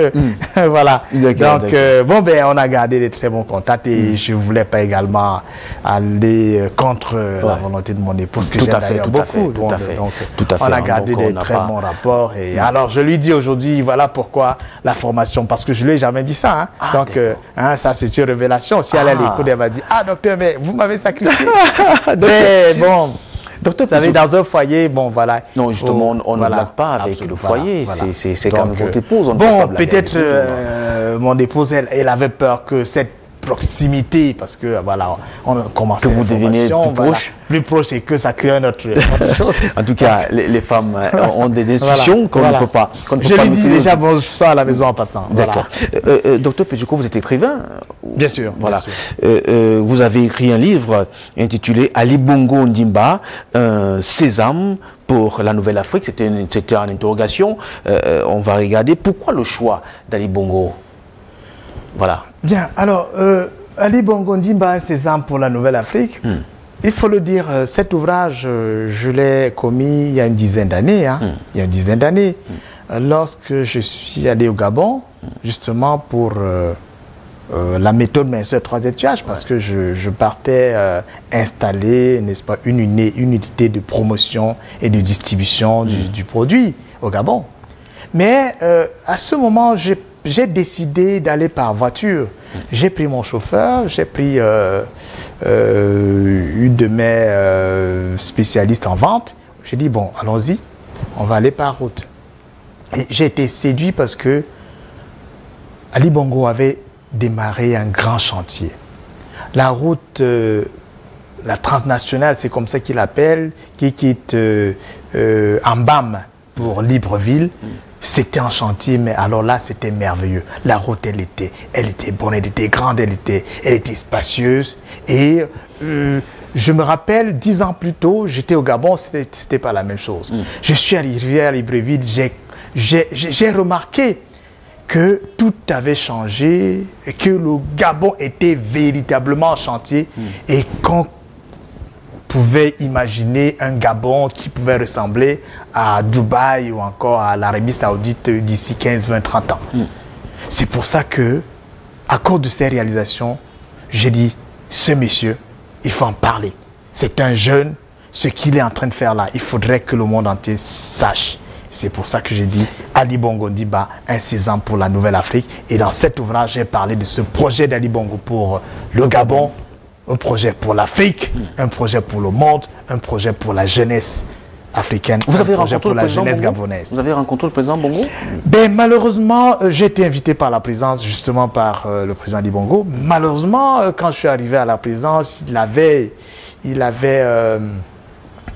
voilà. Donc, bon, on a gardé de très bons contacts et je ne voulais pas également aller contre la volonté de mon épouse, que j'aime d'ailleurs beaucoup. Tout à fait. On a gardé des très bons rapports. Et alors, je lui dis aujourd'hui, voilà pourquoi la formation, parce que je ne lui ai jamais dit ça. Hein. Donc, ça, c'est une révélation. Si elle a l'écoute, elle va dire, ah docteur, mais vous m'avez sacrifié. Mais bon, docteur, vous savez, dans un foyer, bon voilà. Non, justement, on ne blague pas avec le foyer. C'est comme votre épouse. Bon, peut-être mon épouse, elle avait peur que cette proximité, parce que voilà, on a commencé que vous devenez plus proche. Plus proche et que ça crée une autre chose. En tout cas, les femmes ont des institutions qu'on ne peut pas. Je lui dis déjà bonsoir à la maison en passant. D'accord. Docteur Péjuko, vous êtes écrivain. Bien sûr. Voilà. Bien sûr. Vous avez écrit un livre intitulé Ali Bongo Ondimba, Sésame pour la Nouvelle-Afrique. C'était en interrogation. On va regarder pourquoi le choix d'Ali Bongo. Voilà. Bien. Alors, Ali Bongo Ondimba, un Sésame pour la Nouvelle-Afrique. Il faut le dire, cet ouvrage, je l'ai commis il y a une dizaine d'années. Il y a une dizaine d'années. Lorsque je suis allé au Gabon, justement pour la méthode Minceur 3 étages, parce que je partais installer, n'est-ce pas, une unité de promotion et de distribution du produit au Gabon. Mais à ce moment, j'ai décidé d'aller par voiture. J'ai pris mon chauffeur, j'ai pris une de mes spécialistes en vente. J'ai dit, bon, allons-y, on va aller par route. Et j'ai été séduit parce que Ali Bongo avait démarré un grand chantier. La route, la transnationale, c'est comme ça qu'il appelle, qui quitte Ambam pour Libreville. C'était un chantier, mais alors là, c'était merveilleux. La route, elle était bonne, elle était grande, elle était spacieuse. Et je me rappelle, 10 ans plus tôt, j'étais au Gabon, c'était pas la même chose. Je suis arrivé à Libreville, j'ai remarqué que tout avait changé, et que le Gabon était véritablement en chantier et qu'on pouvait imaginer un Gabon qui pouvait ressembler à Dubaï ou encore à l'Arabie Saoudite d'ici 15, 20, 30 ans. C'est pour ça que, à cause de ces réalisations, j'ai dit, ce monsieur, il faut en parler. C'est un jeune, ce qu'il est en train de faire là, il faudrait que le monde entier sache. C'est pour ça que j'ai dit Ali Bongo Ondimba, un Sésame pour la Nouvelle-Afrique. Et dans cet ouvrage, j'ai parlé de ce projet d'Ali Bongo pour le Gabon, un projet pour l'Afrique, un projet pour le monde, un projet pour la jeunesse africaine, vous avez un projet rencontré pour le la président jeunesse Bongo gabonaise. Vous avez rencontré le président Bongo? Ben, malheureusement, j'ai été invité par la présidence, justement par le président Ali Bongo. Malheureusement, quand je suis arrivé à la présidence, il avait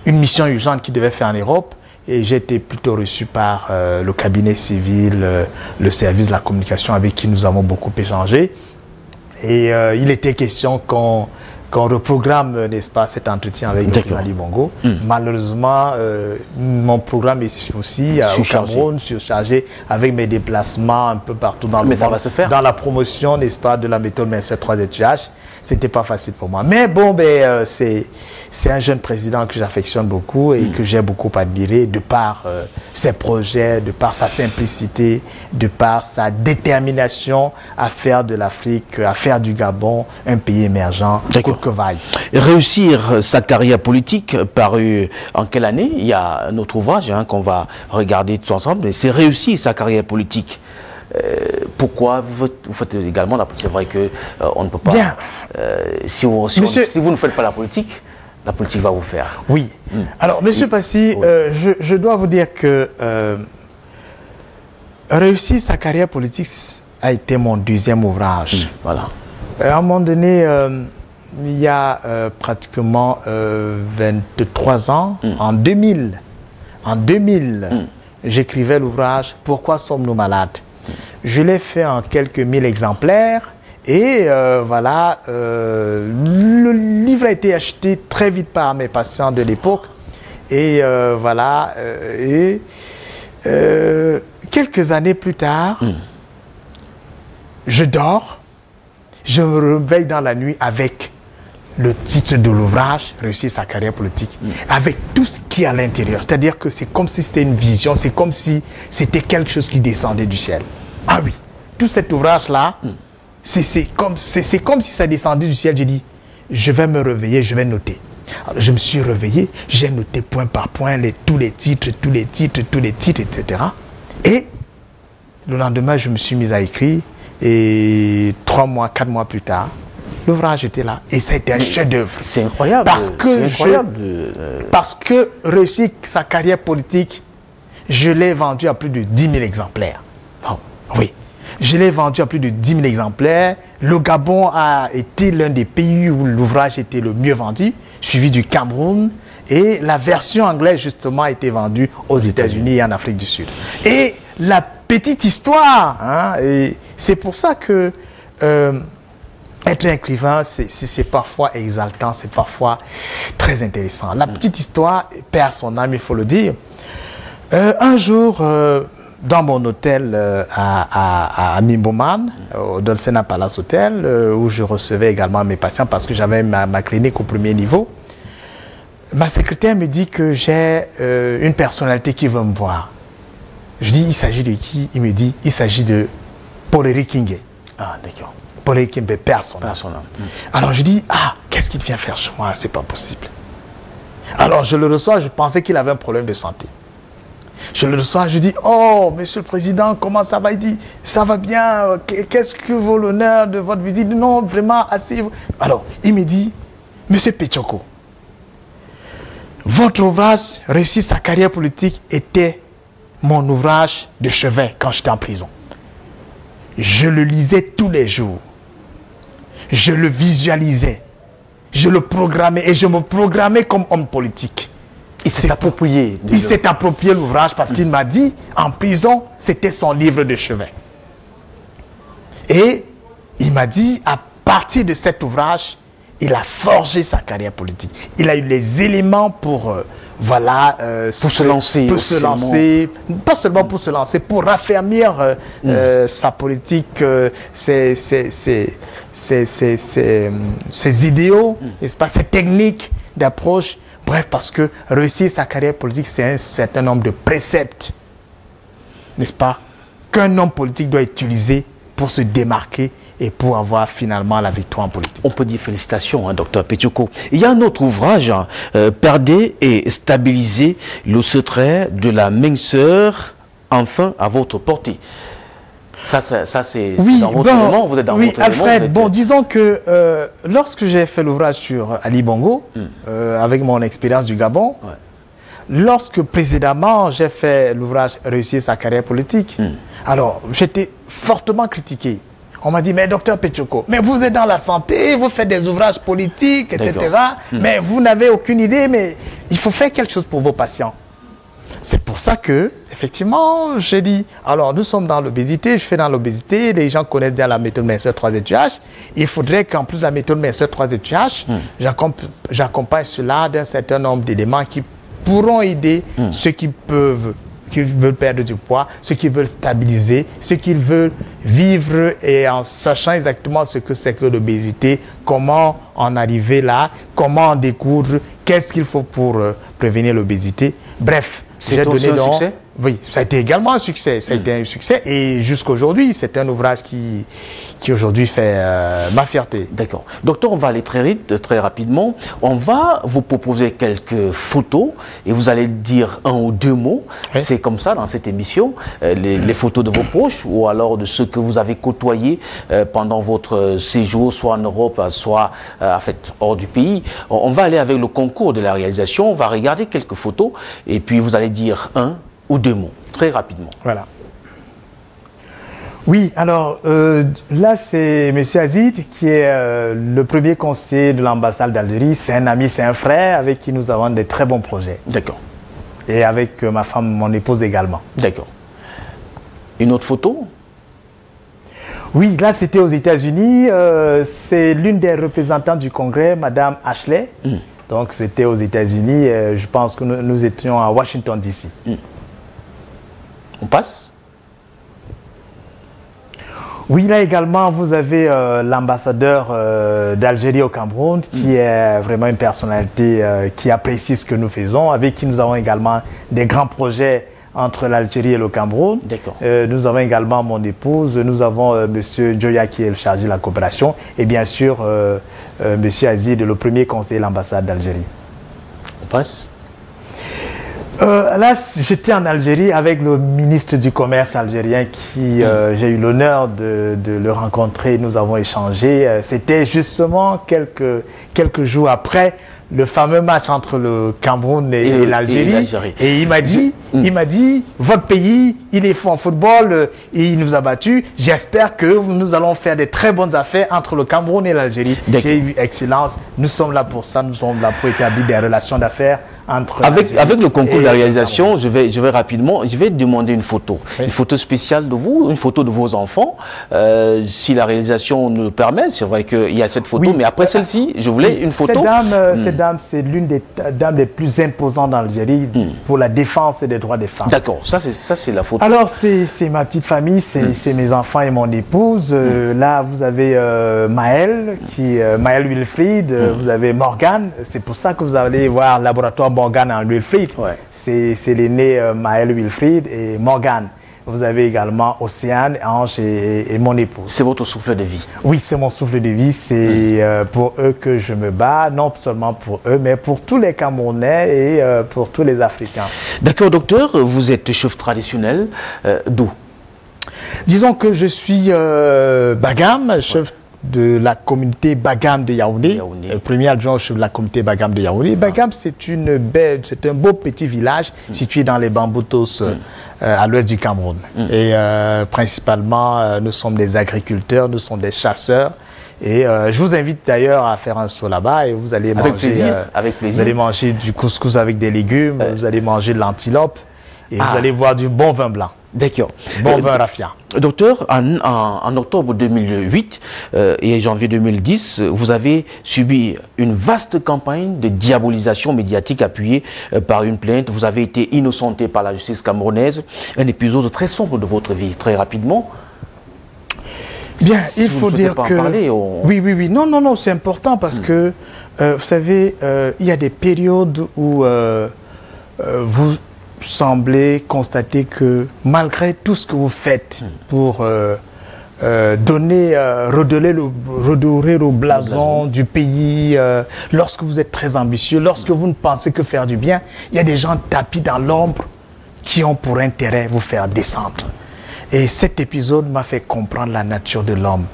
une mission urgente qu'il devait faire en Europe. Et j'ai été plutôt reçu par le cabinet civil, le service de la communication avec qui nous avons beaucoup échangé. Et il était question qu'on reprogramme, n'est-ce pas, cet entretien avec le président Ali Bongo. Malheureusement, mon programme est aussi au Cameroun, surchargé avec mes déplacements un peu partout dans le monde. Ça va se faire. Dans la promotion, n'est-ce pas, de la méthode Minceur 3 étages. C'était pas facile pour moi. Mais bon, ben, c'est un jeune président que j'affectionne beaucoup et que j'ai beaucoup admiré de par ses projets, de par sa simplicité, de par sa détermination à faire de l'Afrique, à faire du Gabon un pays émergent, coûte que vaille. Réussir sa carrière politique, paru en quelle année? Il y a un autre ouvrage qu'on va regarder tous ensemble, mais c'est réussir sa carrière politique. Pourquoi vous faites également la politique? C'est vrai qu'on ne peut pas. Bien. Si vous ne faites pas la politique va vous faire. Oui. Alors, monsieur Passy, je dois vous dire que réussir sa carrière politique a été mon deuxième ouvrage. Voilà. À un moment donné, il y a pratiquement 23 ans, en 2000, j'écrivais l'ouvrage « Pourquoi sommes-nous malades ?» Je l'ai fait en quelques 1000 exemplaires et voilà, le livre a été acheté très vite par mes patients de l'époque et voilà, quelques années plus tard, je dors, je me réveille dans la nuit avec le titre de l'ouvrage, Réussir sa carrière politique, avec tout ce qui est à l'intérieur. C'est-à-dire que c'est comme si c'était une vision, c'est comme si c'était quelque chose qui descendait du ciel. Ah oui, tout cet ouvrage-là, c'est comme si ça descendait du ciel. J'ai dit, je vais me réveiller, je vais noter. Alors, je me suis réveillé, j'ai noté point par point tous les titres, etc. Et le lendemain, je me suis mis à écrire. Et 3 mois, 4 mois plus tard, l'ouvrage était là. Et ça a été un chef-d'œuvre. C'est incroyable. Parce que réussir sa carrière politique, je l'ai vendu à plus de 10 000 exemplaires. Oh, oui. Je l'ai vendu à plus de 10 000 exemplaires. Le Gabon a été l'un des pays où l'ouvrage était le mieux vendu, suivi du Cameroun. Et la version anglaise, justement, a été vendue aux États-Unis et en Afrique du Sud. Et la petite histoire, hein, c'est pour ça que être un écrivain, c'est parfois exaltant, c'est parfois très intéressant. La petite histoire perd son âme, il faut le dire. Un jour, dans mon hôtel à Mimboman, au Dolcena Palace Hotel, où je recevais également mes patients parce que j'avais ma clinique au premier niveau, ma secrétaire me dit que j'ai une personnalité qui veut me voir. Je dis, il s'agit de qui? Il me dit, il s'agit de Paul-Éric Kingé. Ah, d'accord. Paul-Éric Kingé perd son âme. Alors je dis, ah, qu'est-ce qu'il vient faire chez moi? C'est pas possible. Alors je le reçois, je pensais qu'il avait un problème de santé. Je le reçois, je dis, oh, monsieur le président, comment ça va? Il dit, ça va bien, qu'est-ce que vaut l'honneur de votre visite? Non, vraiment, assez. Alors, il me dit, monsieur Pétioko, votre ouvrage, Réussir sa carrière politique, était mon ouvrage de chevet quand j'étais en prison. Je le lisais tous les jours. Je le visualisais. Je le programmais et je me programmais comme homme politique. Il s'est approprié. Il s'est approprié l'ouvrage parce qu'il m'a dit, en prison, c'était son livre de chevet. Et il m'a dit, à partir de cet ouvrage, il a forgé sa carrière politique. Il a eu les éléments pour, voilà... pour se lancer. Pour se lancer, pas seulement pour se lancer, pour raffermir sa politique, ses idéaux, n'est-ce pas, ses techniques d'approche. Bref, parce que réussir sa carrière politique, c'est un certain nombre de préceptes, n'est-ce pas, qu'un homme politique doit utiliser pour se démarquer et pour avoir finalement la victoire en politique. On peut dire félicitations, hein, docteur Pétioko. Il y a un autre ouvrage, hein, Perdez et stabiliser le secret de la minceur, enfin à votre portée. Ça c'est oui, dans votre élément, vous êtes dans votre Alfred, élément. Bon, disons que lorsque j'ai fait l'ouvrage sur Ali Bongo, avec mon expérience du Gabon, lorsque précédemment j'ai fait l'ouvrage Réussir sa carrière politique, alors j'étais fortement critiqué. On m'a dit, mais docteur Pétioko, mais vous êtes dans la santé, vous faites des ouvrages politiques, etc. Mais vous n'avez aucune idée, mais il faut faire quelque chose pour vos patients. C'est pour ça que, effectivement, j'ai dit, alors nous sommes dans l'obésité, je fais dans l'obésité, les gens connaissent bien la méthode minceur 3-étuages. Il faudrait qu'en plus de la méthode minceur 3-étuages, j'accompagne cela d'un certain nombre d'éléments qui pourront aider ceux qui veulent perdre du poids, ceux qui veulent stabiliser, ceux qui veulent vivre et en sachant exactement ce que c'est que l'obésité, comment en arriver là, comment en découdre, qu'est-ce qu'il faut pour prévenir l'obésité. Bref, c'est aussi un succès? Oui, ça a été également un succès. Ça a été un succès et jusqu'à aujourd'hui, c'est un ouvrage qui aujourd'hui fait ma fierté. D'accord. Docteur, on va aller très vite, très rapidement. On va vous proposer quelques photos et vous allez dire un ou deux mots. Oui. C'est comme ça dans cette émission, les photos de vos proches ou alors de ceux que vous avez côtoyés pendant votre séjour, soit en Europe, soit en fait, hors du pays. On va aller avec le concours de la réalisation. On va regarder quelques photos et puis vous allez dire un ou deux mots, très rapidement. Voilà. Oui, alors là c'est M. Azid qui est le premier conseiller de l'ambassade d'Algérie. C'est un ami, c'est un frère avec qui nous avons de très bons projets. D'accord. Et avec ma femme, mon épouse également. D'accord. Une autre photo? Oui, là c'était aux États-Unis. C'est l'une des représentantes du Congrès, Madame Ashley. Donc c'était aux États-Unis. Je pense que nous étions à Washington, D.C. On passe? Oui, là également, vous avez l'ambassadeur d'Algérie au Cameroun, qui est vraiment une personnalité qui apprécie ce que nous faisons, avec qui nous avons également des grands projets entre l'Algérie et le Cameroun. Nous avons également mon épouse, nous avons M. Joya qui est le chargé de la coopération, et bien sûr M. Azid, le premier conseiller de l'ambassade d'Algérie. On passe? Là, j'étais en Algérie avec le ministre du Commerce algérien qui, j'ai eu l'honneur de le rencontrer. Nous avons échangé. C'était justement quelques jours après le fameux match entre le Cameroun et l'Algérie. Et il m'a dit, Il m'a dit, votre pays, il est fort en football et il nous a battus. J'espère que nous allons faire de très bonnes affaires entre le Cameroun et l'Algérie. J'ai eu excellence. Nous sommes là pour ça. Nous sommes là pour établir des relations d'affaires entre avec le concours de la réalisation, je vais rapidement, je vais demander une photo. Oui. Une photo spéciale de vous, une photo de vos enfants. Si la réalisation nous le permet, c'est vrai qu'il y a cette photo, mais après celle-ci, je voulais une photo. Cette dame, c'est l'une des dames les plus imposantes d'Algérie pour la défense des droits des femmes. D'accord, ça c'est la photo. Alors, c'est ma petite famille, c'est mes enfants et mon épouse. Là, vous avez Maël Wilfried, vous avez Morgane. C'est pour ça que vous allez voir le laboratoire Morgane en Wilfried. Ouais. C'est l'aîné Maël Wilfried et Morgane. Vous avez également Océane, Ange et mon épouse. C'est votre souffle de vie? Oui, c'est mon souffle de vie. C'est pour eux que je me bats, non seulement pour eux, mais pour tous les Camerounais et pour tous les Africains. D'accord, docteur, vous êtes chef traditionnel d'où? Disons que je suis Bagam, chef de la communauté Bagam de Yaoundé, premier adjoint chef de la communauté Bagam de Yaoundé. Bagam, c'est un beau petit village situé dans les Bamboutos à l'ouest du Cameroun. Et principalement, nous sommes des agriculteurs, nous sommes des chasseurs. Et je vous invite d'ailleurs à faire un saut là-bas et vous allez manger, vous allez manger du couscous avec des légumes, vous allez manger de l'antilope et vous allez boire du bon vin blanc. D'accord. Bon vin raffia. Docteur, en octobre 2008 et janvier 2010, vous avez subi une vaste campagne de diabolisation médiatique appuyée par une plainte. Vous avez été innocenté par la justice camerounaise. Un épisode très sombre de votre vie, très rapidement. Bien, il faut dire que... Oui. Non, c'est important parce que, vous savez, il y a des périodes où vous semblez constater que malgré tout ce que vous faites pour redorer le blason du pays, lorsque vous êtes très ambitieux, lorsque vous ne pensez que faire du bien, il y a des gens tapis dans l'ombre qui ont pour intérêt vous faire descendre. Et cet épisode m'a fait comprendre la nature de l'homme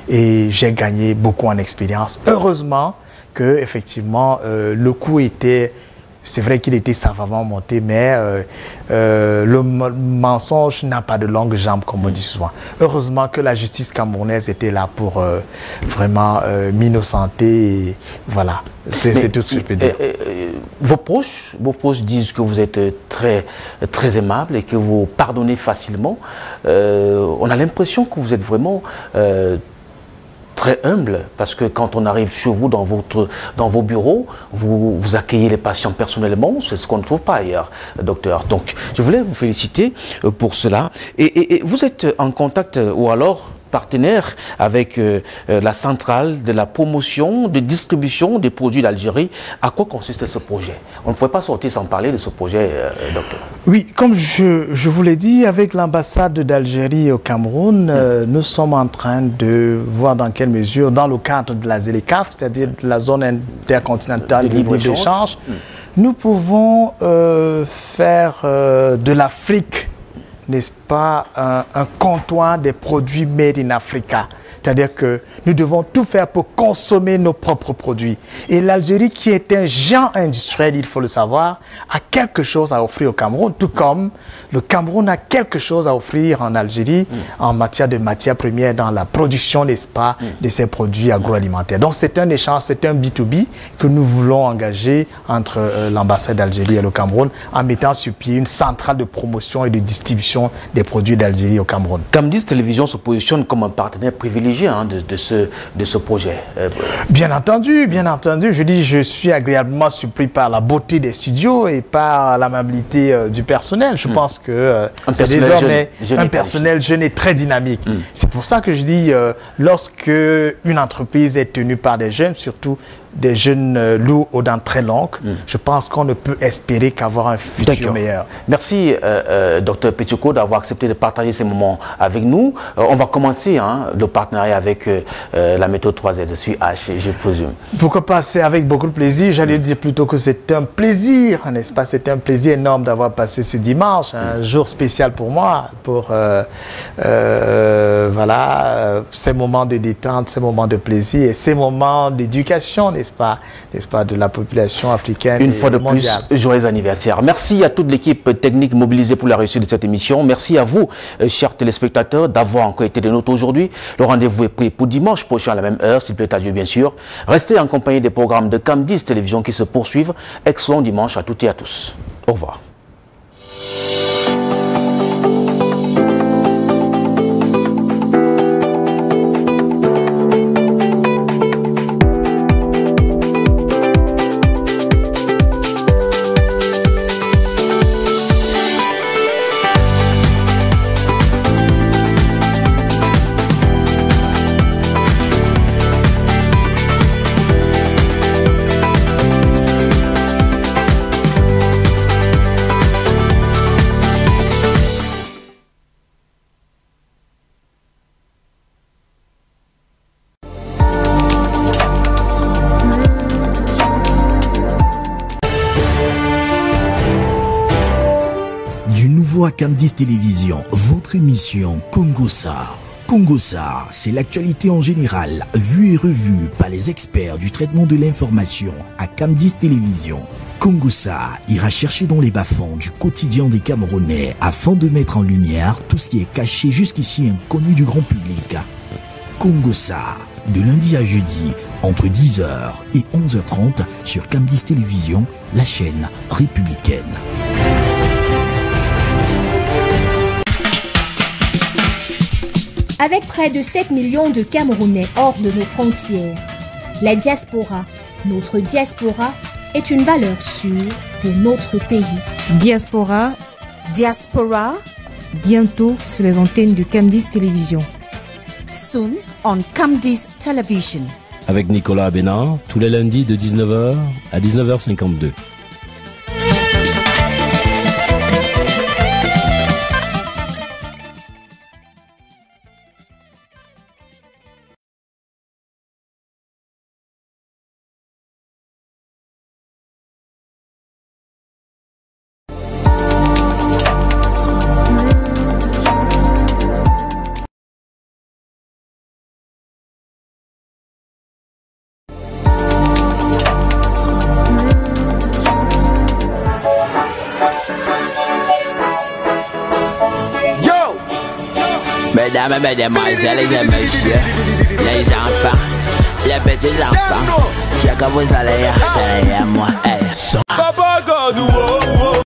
et j'ai gagné beaucoup en expérience. Heureusement que effectivement le coup était... C'est vrai qu'il était savamment monté, mais le mensonge n'a pas de longues jambes, comme on dit souvent. Heureusement que la justice camerounaise était là pour vraiment m'innocenter. Et voilà, c'est tout ce que je peux dire. Vos proches disent que vous êtes très aimable et que vous pardonnez facilement. On a l'impression que vous êtes vraiment... très humble, parce que quand on arrive chez vous, dans vos bureaux, vous accueillez les patients personnellement, c'est ce qu'on ne trouve pas ailleurs, docteur. Donc, je voulais vous féliciter pour cela. Et vous êtes en contact, ou alors partenaire avec la centrale de la promotion, de distribution des produits d'Algérie. À quoi consiste ce projet? On ne pouvait pas sortir sans parler de ce projet, docteur. Oui, comme je vous l'ai dit, avec l'ambassade d'Algérie au Cameroun, nous sommes en train de voir dans quelle mesure, dans le cadre de la ZLECAf, c'est-à-dire de la zone intercontinentale de libre-échange, nous pouvons faire de l'Afrique, n'est-ce pas, un comptoir des produits made in Africa. C'est-à-dire que nous devons tout faire pour consommer nos propres produits. Et l'Algérie, qui est un géant industriel, il faut le savoir, a quelque chose à offrir au Cameroun, tout comme le Cameroun a quelque chose à offrir en Algérie en matière de matières premières dans la production, n'est-ce pas, de ces produits agroalimentaires. Donc c'est un échange, c'est un B2B que nous voulons engager entre l'ambassade d'Algérie et le Cameroun en mettant sur pied une centrale de promotion et de distribution des produits d'Algérie au Cameroun. Camdis Télévision se positionne comme un partenaire privilégié de ce projet. Bien entendu. Je dis, je suis agréablement surpris par la beauté des studios et par l'amabilité du personnel. Je pense que c'est désormais un personnel jeune et très dynamique. C'est pour ça que je dis, lorsque une entreprise est tenue par des jeunes, surtout des jeunes loups aux dents très longues, je pense qu'on ne peut espérer qu'avoir un futur meilleur. Merci, Dr Petchoko, d'avoir accepté de partager ces moments avec nous. On va commencer le partenariat avec la méthode 3Z sur H, je présume. Pourquoi pas, c'est avec beaucoup de plaisir. J'allais dire plutôt que c'est un plaisir, n'est-ce pas? C'est un plaisir énorme d'avoir passé ce dimanche, un jour spécial pour moi, pour voilà, ces moments de détente, ces moments de plaisir et ces moments d'éducation, n'est-ce n'est-ce pas, de la population africaine. Une fois de plus, joyeux anniversaire. Merci à toute l'équipe technique mobilisée pour la réussite de cette émission. Merci à vous, chers téléspectateurs, d'avoir encore été des nôtres aujourd'hui. Le rendez-vous est pris pour dimanche prochain à la même heure, s'il plaît à Dieu, bien sûr. Restez en compagnie des programmes de Cam10 Télévision qui se poursuivent. Excellent dimanche à toutes et à tous. Au revoir. À Cam10 Télévision, votre émission Congo Sar. Congo Sar, c'est l'actualité en général, vue et revue par les experts du traitement de l'information à Cam10 Télévision. Congo Sar ira chercher dans les bas-fonds du quotidien des Camerounais afin de mettre en lumière tout ce qui est caché jusqu'ici inconnu du grand public. Congo Sar, de lundi à jeudi, entre 10h et 11h30 sur Cam10 Télévision, la chaîne républicaine. Avec près de 7 millions de Camerounais hors de nos frontières, la diaspora, notre diaspora, est une valeur sûre pour notre pays. Diaspora, bientôt sur les antennes de Cam10 Télévision. Soon on Cam10 Television. Avec Nicolas Bénard, tous les lundis de 19h à 19h52. Mesdames, mesdemoiselles et messieurs, les enfants, les petits enfants, je que vous allez à moi. Papa God,